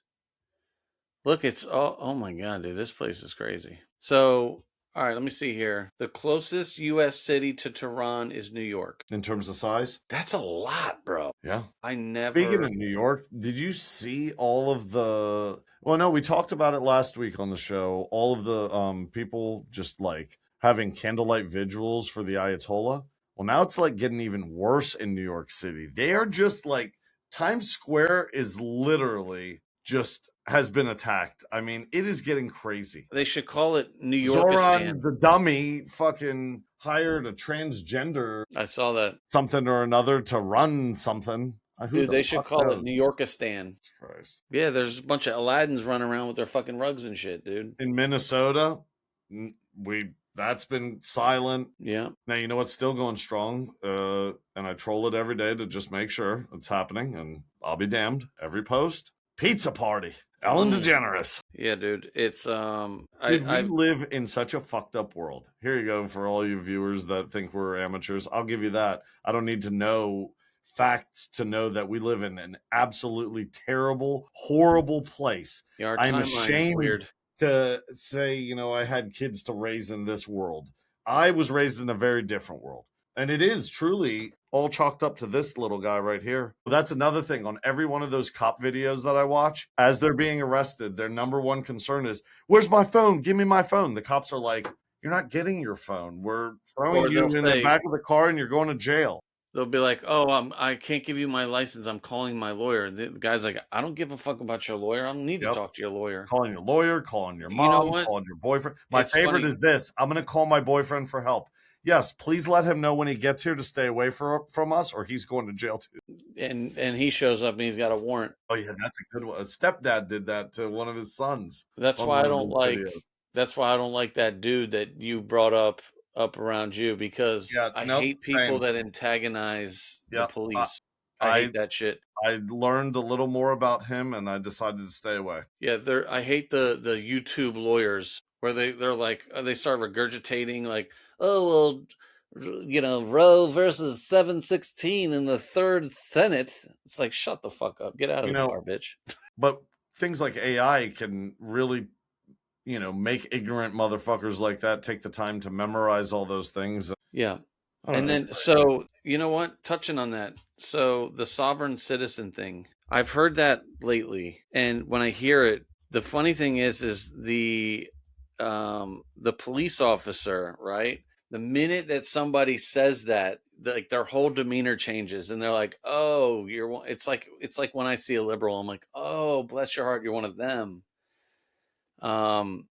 Look, it's oh my god, dude, this place is crazy. So, all right, let me see here. The closest U.S. city to Tehran is New York. In terms of size? That's a lot, bro. Yeah. I never. Speaking of New York, did you see all of the? Well, no, we talked about it last week on the show. All of the people just like having candlelight vigils for the Ayatollah. Well, now it's like getting even worse in New York City. They are just like Times Square is literally just has been attacked. I mean, it is getting crazy. They should call it New Yorkistan. Zoran, the dummy, fucking hired a transgender. I saw that. Something or another to run something. Dude, they should call it New Yorkistan. Christ. Yeah, there's a bunch of Aladdins running around with their fucking rugs and shit, dude. In Minnesota, that's been silent. Yeah. Now, you know what's still going strong? And I troll it every day to just make sure it's happening. And I'll be damned. Every post. Pizza party. Ellen DeGeneres. Yeah, dude. It's we live in such a fucked up world. Here you go for all you viewers that think we're amateurs. I'll give you that. I don't need to know facts to know that we live in an absolutely terrible, horrible place. Yeah, I'm ashamed to say, you know, I had kids to raise in this world. I was raised in a very different world. And it is truly all chalked up to this little guy right here. That's another thing. On every one of those cop videos that I watch, as they're being arrested, their number one concern is, where's my phone? Give me my phone. The cops are like, you're not getting your phone. We're throwing you in the back of the car and you're going to jail. They'll be like, oh, I can't give you my license. I'm calling my lawyer. The guy's like, I don't give a fuck about your lawyer. I don't need to talk to your lawyer. Calling your lawyer, calling your mom, calling your boyfriend. My favorite is this. I'm going to call my boyfriend for help. Yes, please let him know when he gets here to stay away from us or he's going to jail too. And he shows up and he's got a warrant. Oh, yeah, that's a good one. A stepdad did that to one of his sons. That's why I don't like videos. That's why I don't like that dude that you brought up around you, because Yeah, I nope, hate people same. that antagonize the Yep. police. I I hate that shit. I learned a little more about him, and I decided to stay away. Yeah, I hate the YouTube lawyers where they're like they start regurgitating like, oh well, Roe versus 716 in the third Senate. It's like, shut the fuck up, get out of You the know, car, bitch. but things like AI can really, make ignorant motherfuckers like that take the time to memorize all those things. Yeah. I don't And know, it's then, crazy. so, you know what? Touching on that. So, the sovereign citizen thing, I've heard that lately. And when I hear it, the funny thing is the police officer, right? The minute that somebody says that, like their whole demeanor changes and they're like, "Oh, it's like when I see a liberal, I'm like, "Oh, bless your heart, you're one of them."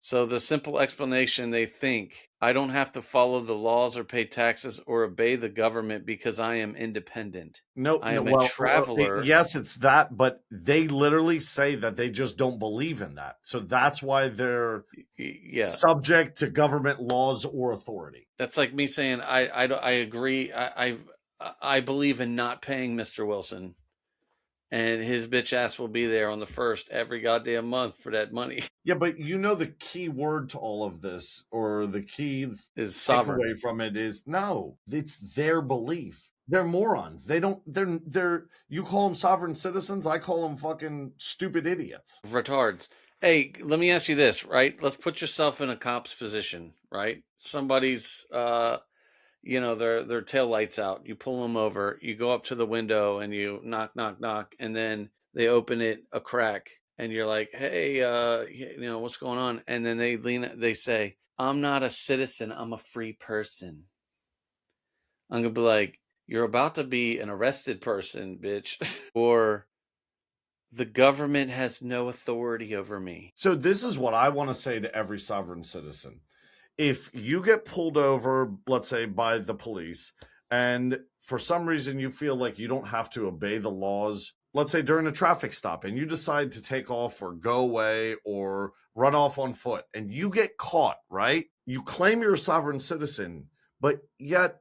So the simple explanation, they think, I don't have to follow the laws or pay taxes or obey the government because I am independent. No, I no, am a well, traveler. yes, it's that, but they literally say that they just don't believe in that. So that's why they're Yeah, subject to government laws or authority. that's like me saying I agree. I believe in not paying Mr. Wilson, and his bitch ass will be there on the first every goddamn month for that money. Yeah, but the key word to all of this, or the key Is sovereign. takeaway from it, is no, it's their belief. They're morons. They don't, they're, you call them sovereign citizens. I call them fucking stupid idiots. Retards. Hey, let me ask you this, right? Let's put yourself in a cop's position, right? Somebody's their tail lights out. You pull them over, you go up to the window and you knock, knock, knock, and then they open it a crack and you're like, "Hey, what's going on?" And then they say, "I'm not a citizen, I'm a free person." I'm gonna be like, "You're about to be an arrested person, bitch." Or, "The government has no authority over me." So this is what I want to say to every sovereign citizen. If you get pulled over, let's say by the police, and for some reason you feel like you don't have to obey the laws, let's say during a traffic stop, and you decide to take off or go away or run off on foot, and you get caught, right? You claim you're a sovereign citizen, but yet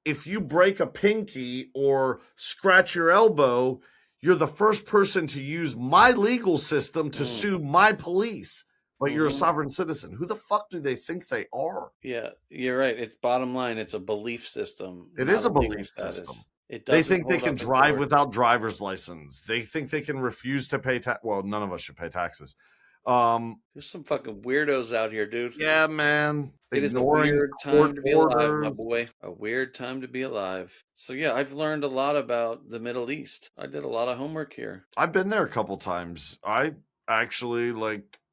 if you break a pinky or scratch your elbow, you're the first person to use my legal system to Mm. sue my police, but you're a Hmm. sovereign citizen. Who the fuck do they think they are? Yeah, you're right. It's bottom line. It's a belief system, It not is a a legal belief system. status. It They doesn't think they hold can up in drive court. without driver's license. They think they can refuse to pay tax. Well, none of us should pay taxes. There's some fucking weirdos out here, dude. Yeah, man. It is a Ignoring weird court time to be alive, my orders. boy. A weird time to be alive. So yeah, I've learned a lot about the Middle East. I did a lot of homework here. I've been there a couple times. I actually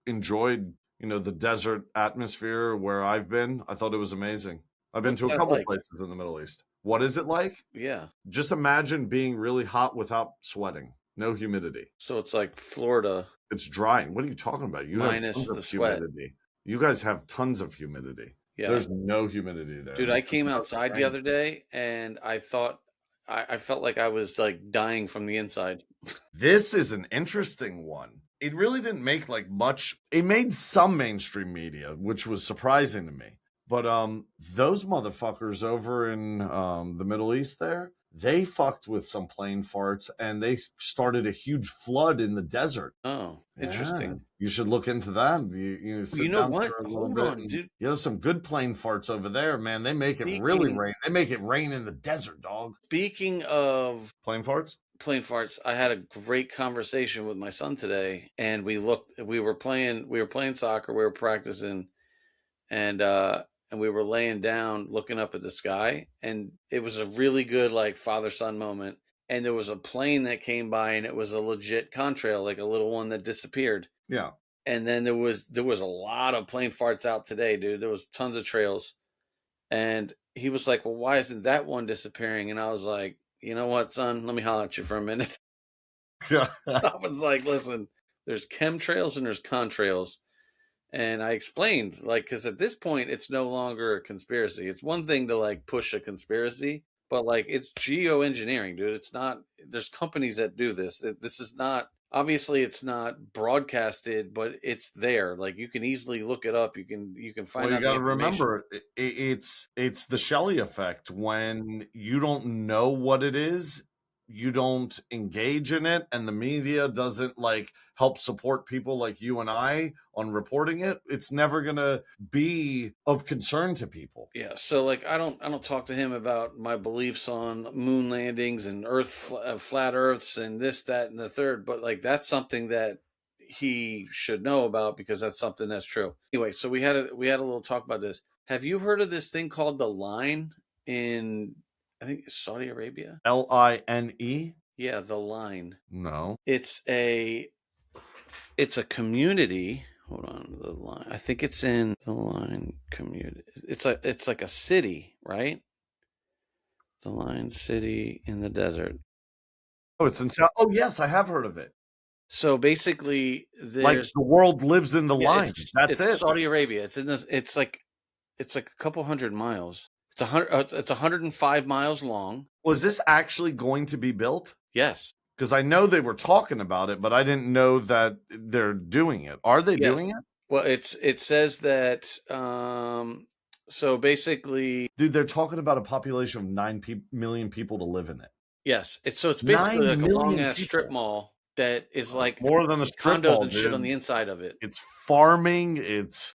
enjoyed, the desert atmosphere where I've been. I thought it was amazing. I've been What's to a that couple like? places in the Middle East. What is it like? Yeah. Just imagine being really hot without sweating. No humidity. So it's like Florida It's drying. What are you talking about? You have minus tons of the sweat. humidity. You guys have tons of humidity. Yeah. There's no humidity there Dude, I because came it doesn't outside the rain. other day and I thought I felt like I was like dying from the inside. This is an interesting one. It really didn't make much. It made some mainstream media, which was surprising to me. But those motherfuckers over in the Middle East there, they fucked with some plane farts and they started a huge flood in the desert. Oh, Yeah, interesting. you should look into that. You You sit know down what? for a little Hold bit, on, and dude. some good plane farts over there, man. They make it really Speaking rain. They make it rain in the desert, dog. speaking of Plane farts? plane farts, I had a great conversation with my son today, and we were playing soccer, we were practicing, and we were laying down looking up at the sky, and it was a really good like father son moment. And there was a plane that came by, and it was a legit contrail, like a little one that disappeared. Yeah. And then there was a lot of plane farts out today, dude. There was tons of trails. And he was like, "Well, why isn't that one disappearing?" And I was like, "You know what, son? Let me holler at you for a minute." I was like, "Listen, there's chemtrails and there's contrails." And I explained, like, because at this point, it's no longer a conspiracy. It's one thing to like push a conspiracy, but like it's geoengineering, dude. It's not. There's companies that do this. This is not obviously it's not broadcasted, but it's there. Like you can easily look it up. You can Well, find you out the got to information. remember, it's the Shelley effect. When you don't know what it is, you don't engage in it, and the media doesn't like help support people like you and I on reporting it. It's never gonna be of concern to people. Yeah, so like I don't talk to him about my beliefs on moon landings and flat earths and this, that, and the third, but like that's something that he should know about because that's something that's true. Anyway, so we had a little talk about this. Have you heard of this thing called the Line in, I think it's Saudi Arabia? Line? Yeah, the Line. No. It's a community. Hold on, the Line. I think it's in the Line community. It's like a city, right? The Line City in the desert. Oh, it's in South. Oh, yes, I have heard of it. So basically, Like there's the world lives in the yeah, line. it's That's it's it. Saudi Arabia. It's in this. It's like a couple hundred miles. It's 105 miles long. Was this actually going to be built? Yes. Because I know they were talking about it, but I didn't know that they're doing it. Are they Yes. doing it? Well, it says that. So basically, Dude, they're talking about a population of 9 million people to live in it. yes. It's basically like Nine a long million ass strip people. mall that is like More than a strip condos mall, and shit on the dude. inside of it. It's farming. It's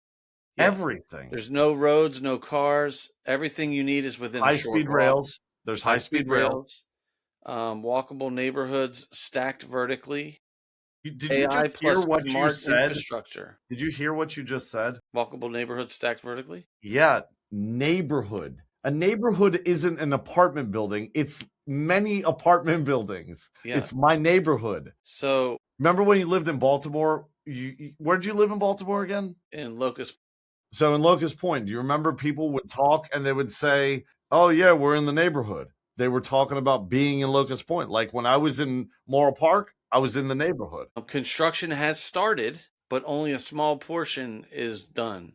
Yeah. everything. There's no roads, no cars. Everything you need is within a short High-speed walk. rails. There's High-speed high-speed rail. rails, walkable neighborhoods stacked vertically, Did you just AI hear plus what you smart said? infrastructure. Did you hear what you just said? Walkable neighborhoods stacked vertically? Yeah, neighborhood. A neighborhood isn't an apartment building. It's many apartment buildings. Yeah. It's my neighborhood. So Remember when you lived in Baltimore? Where'd you live in Baltimore again? in Locust, So in Locust Point, do you remember people would talk and they would say, "Oh yeah, we're in the neighborhood." They were talking about being in Locust Point. Like when I was in Moral Park, I was in the neighborhood. construction has started, but only a small portion is done.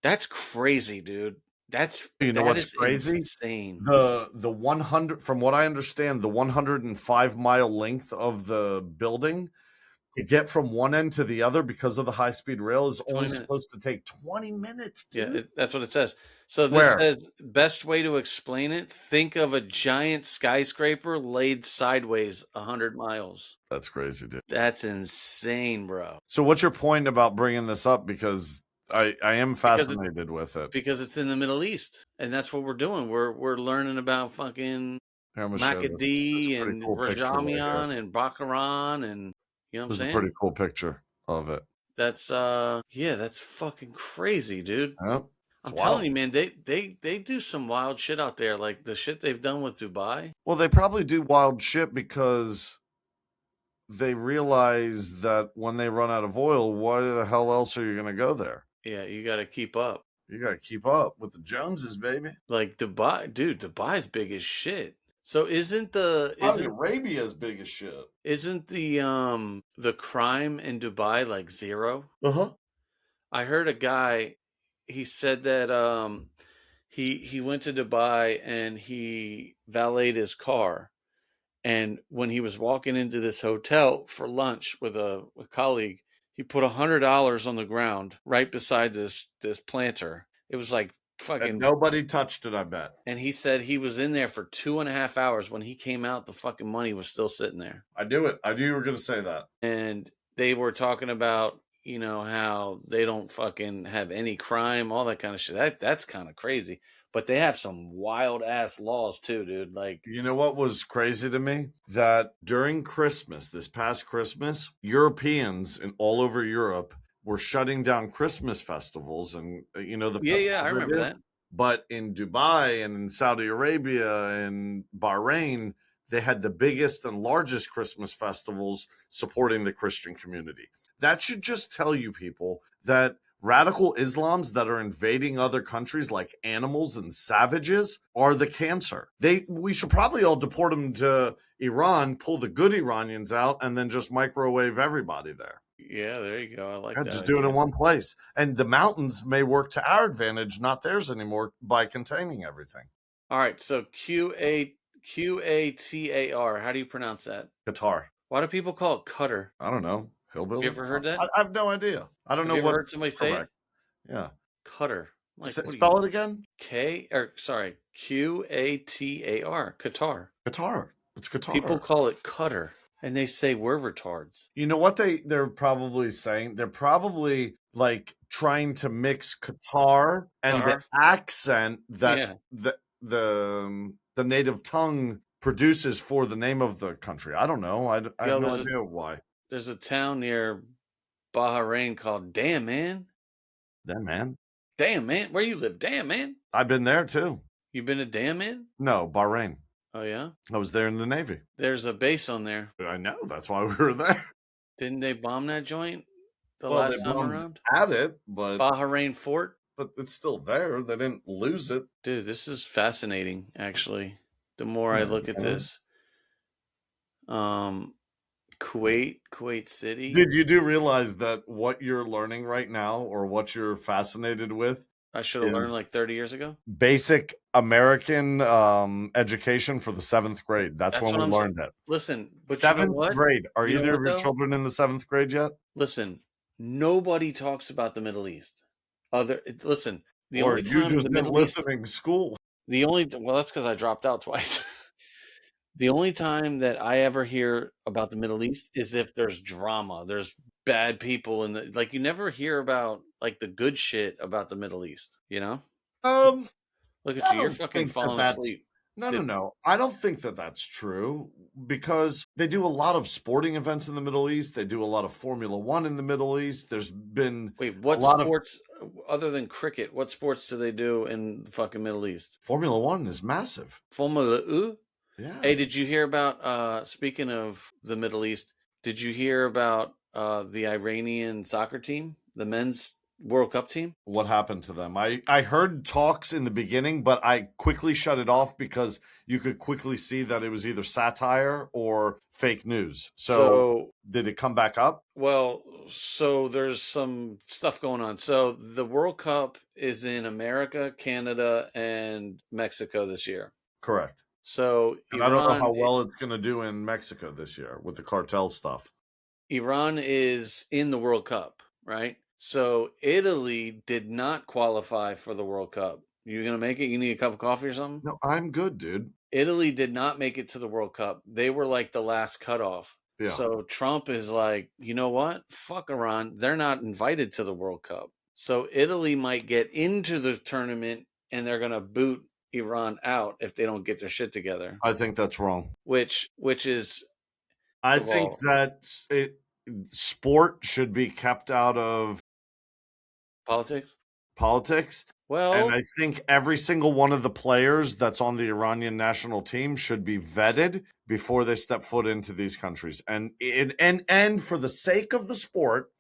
That's crazy, dude. You know That what's is crazy? insane. The 100, from what I understand, the 105-mile length of the building to get from one end to the other because of the high speed rail is 20 only minutes. supposed to take 20 minutes, Yeah, dude. that's what it says. So this Where? says best way to explain it, think of a giant skyscraper laid sideways 100 miles. That's crazy, dude. That's insane, bro. So what's your point about bringing this up? Because I am Because it, fascinated with it. because it's in the Middle East, and that's what we're doing. We're learning about fucking Here, I'm gonna show this Macadee pretty and cool picture right here. Rajamian and Baccaran, and you know what I'm This is a saying? pretty cool picture of it. That's yeah, that's fucking crazy, dude. Yep. I'm It's telling wild. you, man, they do some wild shit out there, like the shit they've done with Dubai. Well, they probably do wild shit because they realize that when they run out of oil, why the hell else are you going to go there? Yeah, you got to keep up. You got to keep up with the Joneses, baby. Like Dubai, dude, Dubai's big as shit. So Saudi Arabia's big as shit. isn't the crime in Dubai like zero? Uh-huh. I heard a guy, he said that he went to Dubai and he valeted his car, and when he was walking into this hotel for lunch with a colleague, he put $100 on the ground right beside this planter. It was like And fucking, nobody touched it, I bet. and he said he was in there for 2.5 hours. When he came out, the fucking money was still sitting there. I knew it. I knew you were going to say that. And they were talking about, how they don't fucking have any crime, all that kind of shit. That's kind of crazy. But they have some wild ass laws too, dude. Like, You know what was crazy to me? That during Christmas, this past Christmas, Europeans in all over Europe were shutting down Christmas festivals and the yeah, I festivals they remember do. that. But in Dubai and in Saudi Arabia and Bahrain, they had the biggest and largest Christmas festivals supporting the Christian community. That should just tell you people that radical Islams that are invading other countries like animals and savages are the cancer. We should probably all deport them to Iran, pull the good Iranians out, and then just microwave everybody there. Yeah, there you go. I like Yeah, that just do it idea. in one place. And the mountains may work to our advantage, not theirs anymore, by containing everything. All right, so QATAR. How do you pronounce that? Qatar. Why do people call it Qatar? I don't know. Hillbilly? You ever heard that? I have no idea. I don't Have know you ever what's heard somebody say it? correct. Yeah. Qatar. Like, what are you? Spell it again? Qatar. Qatar. Qatar. It's People Qatar. call it Qatar, and they say we're retards. You know what they're probably saying? They're probably like trying to mix Qatar and the Qatar? accent that Yeah. the native tongue produces for the name of the country. I don't know. I Yo, have no idea why. there's a town near Bahrain called Damn Man. Damn, man. Damn Man. Where you live? Damn Man. I've been there too. You been to Damn Man? No, Bahrain. Oh yeah. I was there in the Navy. There's a base on there. I know. That's why we were there. Didn't they bomb that joint the Well, last they time bombed around? at it, but Bahrain Fort? it's still there. They didn't lose it. Dude, this is fascinating, actually. The more I look at this. Kuwait City. Dude, you do realize that what you're learning right now, or what you're fascinated with, I should have learned is like 30 years ago. basic American education for the 7th grade. That's when what we I'm learned it. Listen, but you know 7th what? grade. Are You know either what, of your though? children in the 7th grade yet? Listen, nobody talks about the Middle East. Listen, the Or only you time just the didn't Middle East, listen in school? well, that's because I dropped out twice. The only time that I ever hear about the Middle East is if there's drama. There's bad people in the, like, you never hear about like the good shit about the Middle East, you know? Look at I you, you're don't fucking think that falling that's asleep. no. I don't think that that's true, because they do a lot of sporting events in the Middle East. They do a lot of Formula One in the Middle East. There's been Wait, what a lot of sports other than cricket? What sports do they do in the fucking Middle East? Formula One is massive. Formula U? Yeah. Hey, did you hear about speaking of the Middle East, did you hear about the Iranian soccer team, the men's World Cup team? What happened to them? I heard talks in the beginning, but I quickly shut it off because you could quickly see that it was either satire or fake news. So did it come back up? Well, so there's some stuff going on. So the World Cup is in America, Canada, and Mexico this year. Correct. So and Iran, I don't know how well it's going to do in Mexico this year with the cartel stuff. Iran is in the World Cup, right? So Italy did not qualify for the World Cup. You gonna make it? You need a cup of coffee or something? No, I'm good, dude. Italy did not make it to the World Cup. They were like the last cutoff. Yeah. So Trump is like, you know what? Fuck Iran. They're not invited to the World Cup. So Italy might get into the tournament and they're gonna boot Iran out if they don't get their shit together. I think that's wrong. Which is I think that sport should be kept out of politics. Well, and I think every single one of the players that's on the Iranian national team should be vetted before they step foot into these countries. And for the sake of the sport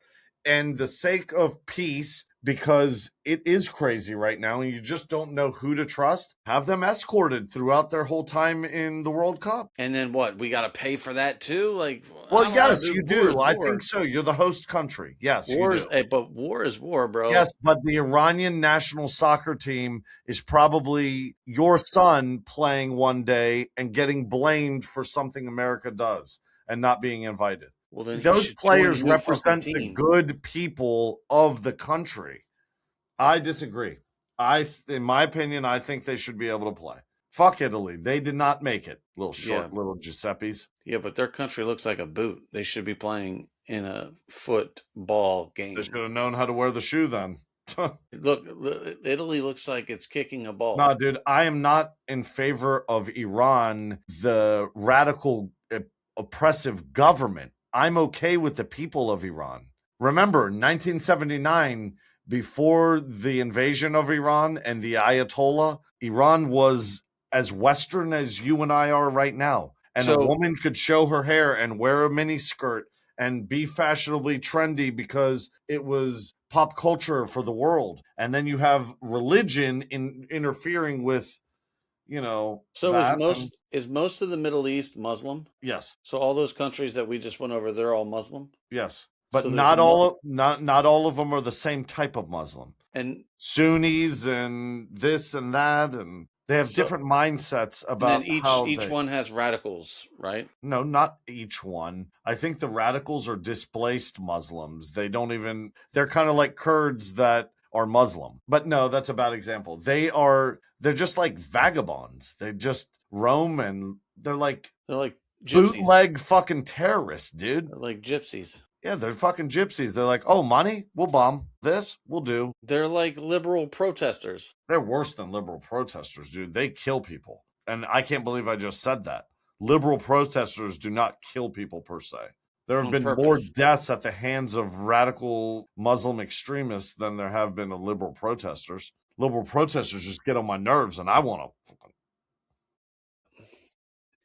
and the sake of peace, because it is crazy right now and you just don't know who to trust, have them escorted throughout their whole time in the World Cup. And then what? We got to pay for that too? Like, well, yes, you do. I think so. You're the host country. Yes, you do. But war is war, bro. Yes, but the Iranian national soccer team is probably your son playing one day and getting blamed for something America does and not being invited. Well, then those players represent the good people of the country. I disagree. In my opinion, I think they should be able to play. Fuck Italy. They did not make it. Little Giuseppes. Yeah, but their country looks like a boot. They should be playing in a football game. They should have known how to wear the shoe then. Look, Italy looks like it's kicking a ball. No, dude, I am not in favor of Iran, the radical, oppressive government. I'm okay with the people of Iran. Remember, 1979, before the invasion of Iran and the Ayatollah, Iran was as Western as you and I are right now. And a woman could show her hair and wear a miniskirt and be fashionably trendy because it was pop culture for the world. And then you have religion interfering with, So is most of the Middle East Muslim? Yes. So all those countries that we just went over, they're all Muslim? Yes. But not all of them are the same type of Muslim. And Sunnis and this and that, and They have So, different mindsets and then about each how each they. one has radicals, right? No, not each one. I think the radicals are displaced Muslims. They're kind of like Kurds that are Muslim. But no, that's a bad example. They're just like vagabonds. They just roam and they're like They're like gypsies. bootleg fucking terrorists, dude. They're like gypsies. Yeah, they're fucking gypsies. They're like, oh, money, we'll bomb. This, we'll do. They're like liberal protesters. They're worse than liberal protesters, dude. They kill people. And I can't believe I just said that. Liberal protesters do not kill people per se. There have On been more purpose. deaths at the hands of radical Muslim extremists than there have been of liberal protesters. Liberal protesters just get on my nerves, and I want to.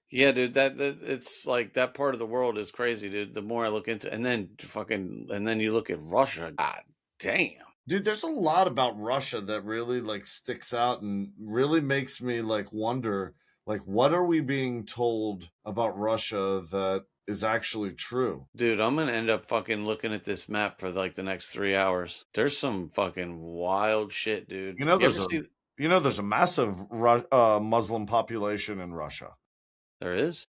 Yeah, dude, that it's like that part of the world is crazy, dude. The more I look into, and then you look at Russia. God damn. Dude, there's a lot about Russia that really like sticks out and really makes me like wonder, like, what are we being told about Russia that is actually true? Dude, I'm gonna end up fucking looking at this map for like the next 3 hours. There's some fucking wild shit, dude. You know, You there's ever a see? there's a massive Muslim population in Russia. There is.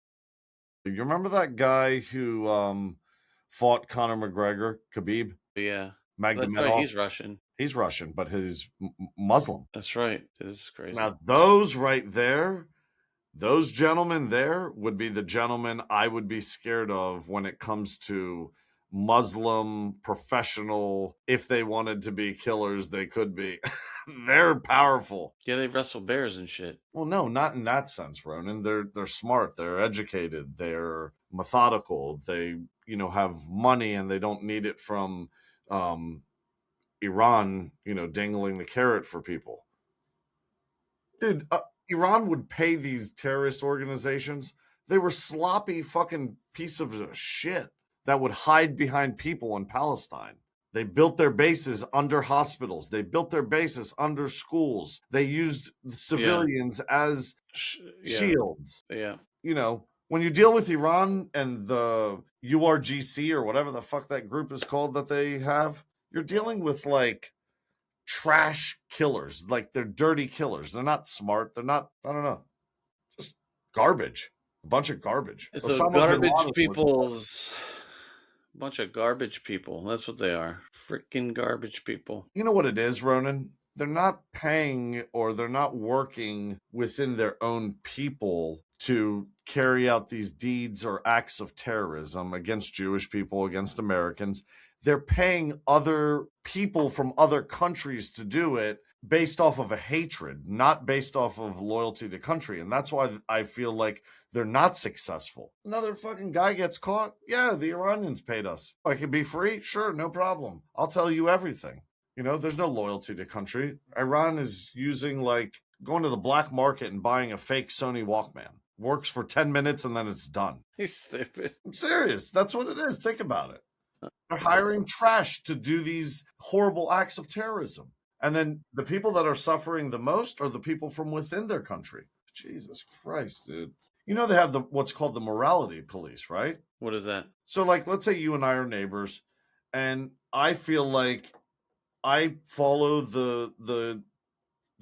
You remember that guy who fought Conor McGregor, Khabib Yeah, that's right. Magomedov? He's Russian. He's Russian, but he's Muslim. That's right. This is crazy. Now, those right there, those gentlemen there would be the gentlemen I would be scared of when it comes to Muslim professional. If they wanted to be killers, they could be. They're powerful. Yeah, they wrestle bears and shit. Well, no, not in that sense, Ronan. They're smart. They're educated. They're methodical. They have money and they don't need it from Iran. Dangling the carrot for people. Dude, Iran would pay these terrorist organizations. They were sloppy fucking piece of shit that would hide behind people in Palestine. They built their bases under hospitals. They built their bases under schools. They used civilians as shields. Yeah. When you deal with Iran and the URGC or whatever the fuck that group is called that they have, you're dealing with like trash killers. Like they're dirty killers. They're not smart. They're not, I don't know, just garbage. A bunch of garbage. It's a garbage people's bunch of garbage people. That's what they are. Freaking garbage people. You know what it is, Ronan? They're not paying or they're not working within their own people to carry out these deeds or acts of terrorism against Jewish people, against Americans. They're paying other people from other countries to do it based off of a hatred, not based off of loyalty to country. And that's why I feel like they're not successful. Another fucking guy gets caught. Yeah, the Iranians paid us. I could be free? Sure, no problem. I'll tell you everything. There's no loyalty to country. Iran is using like going to the black market and buying a fake Sony Walkman. Works for 10 minutes and then it's done. He's stupid. I'm serious. That's what it is. Think about it. They're hiring trash to do these horrible acts of terrorism. And then the people that are suffering the most are the people from within their country. Jesus Christ, dude. They have what's called the morality police, right? What is that? So, like, let's say you and I are neighbors, and I feel like I follow the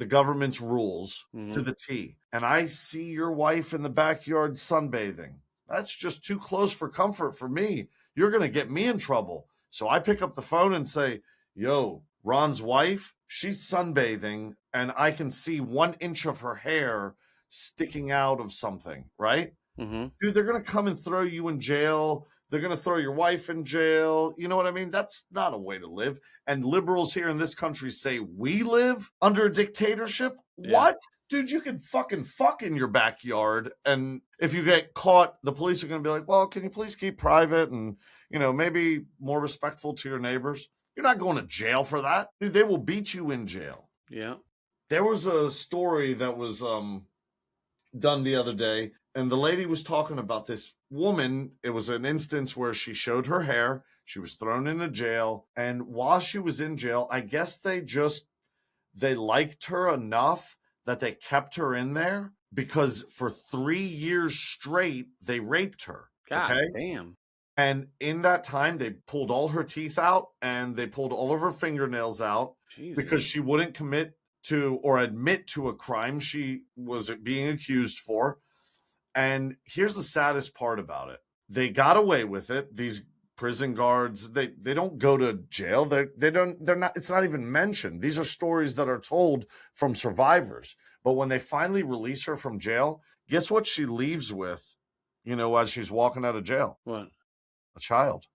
government's rules to the T, and I see your wife in the backyard sunbathing. That's just too close for comfort for me. You're going to get me in trouble. So I pick up the phone and say, yo, Ron's wife, she's sunbathing, and I can see 1 inch of her hair sticking out of something, right? Mm-hmm. Dude, they're going to come and throw you in jail. They're going to throw your wife in jail. You know what I mean? That's not a way to live. And liberals here in this country say we live under a dictatorship? Yeah. What? Dude, you can fucking fuck in your backyard. And if you get caught, the police are going to be like, well, can you please keep private and, maybe more respectful to your neighbors? You're not going to jail for that. Dude, they will beat you in jail. Yeah. There was a story that was done the other day, and the lady was talking about this woman. It was an instance where she showed her hair. She was thrown into jail. And while she was in jail, I guess they liked her enough that they kept her in there because for 3 years straight, they raped her. God damn. And in that time, they pulled all her teeth out and they pulled all of her fingernails out. Jesus. Because she wouldn't commit to or admit to a crime she was being accused for. And here's the saddest part about it. They got away with it. These prison guards, they don't go to jail. They're not, it's not even mentioned. These are stories that are told from survivors. But when they finally release her from jail, guess what she leaves with, as she's walking out of jail? What? A child.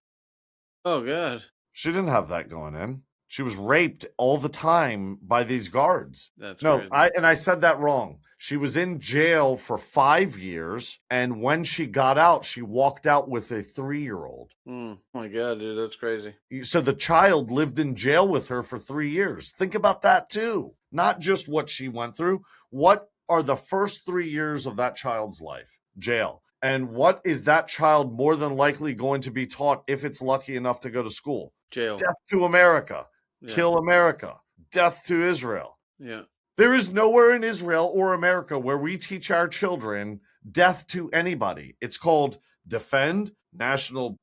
Oh, God. She didn't have that going in. She was raped all the time by these guards. That's No, crazy. I said that wrong. She was in jail for 5 years, and when she got out, she walked out with a 3-year-old. Oh my God, dude, that's crazy. So the child lived in jail with her for 3 years. Think about that too. Not just what she went through. What are the first 3 years of that child's life? Jail. And what is that child more than likely going to be taught if it's lucky enough to go to school? Jail. Death to America. Yeah. Kill America. Death to Israel. Yeah. There is nowhere in Israel or America where we teach our children death to anybody. It's called defend, national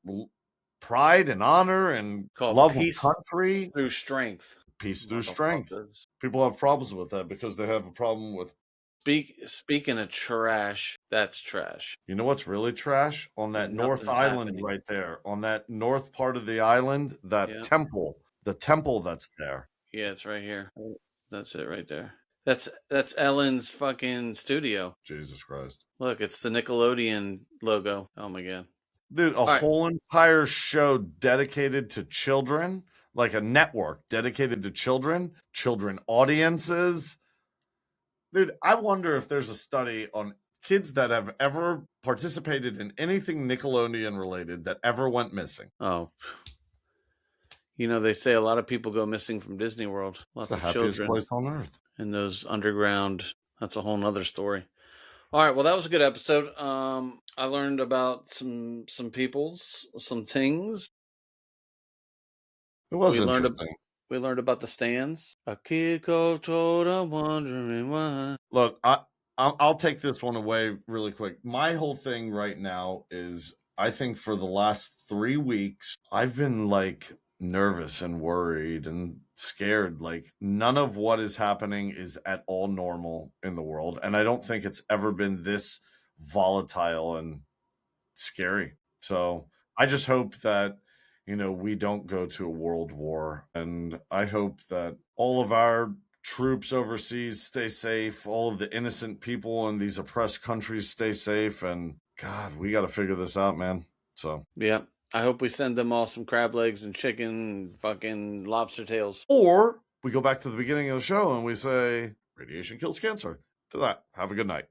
pride and honor, and Called love peace of country. through strength. Peace through strength. People have problems with that because they have a problem with. Speaking of trash, that's trash. You know what's really trash? On that North Island right there, on that north part of the island, that temple, the temple that's there. Yeah, it's right here. That's it right there. That's Ellen's fucking studio. Jesus Christ. Look, it's the Nickelodeon logo. Oh my God. Dude, whole entire show dedicated to children, like a network dedicated to children audiences. Dude, I wonder if there's a study on kids that have ever participated in anything Nickelodeon related that ever went missing. Oh. They say a lot of people go missing from Disney World. Lots of happiest children place on earth. And those underground. That's a whole nother story. All right, well, that was a good episode. I learned about some peoples, some things. It was interesting. We learned about the stands. A kid called told I'm wondering why. Look, I'll take this one away really quick. My whole thing right now is I think for the last 3 weeks, I've been nervous and worried and scared. None of what is happening is at all normal in the world. And I don't think it's ever been this volatile and scary. So I just hope that, we don't go to a world war. And I hope that all of our troops overseas stay safe. All of the innocent people in these oppressed countries stay safe. And God, we got to figure this out, man. So, yeah. I hope we send them all some crab legs and chicken and fucking lobster tails. Or we go back to the beginning of the show and we say, radiation kills cancer. To that, have a good night.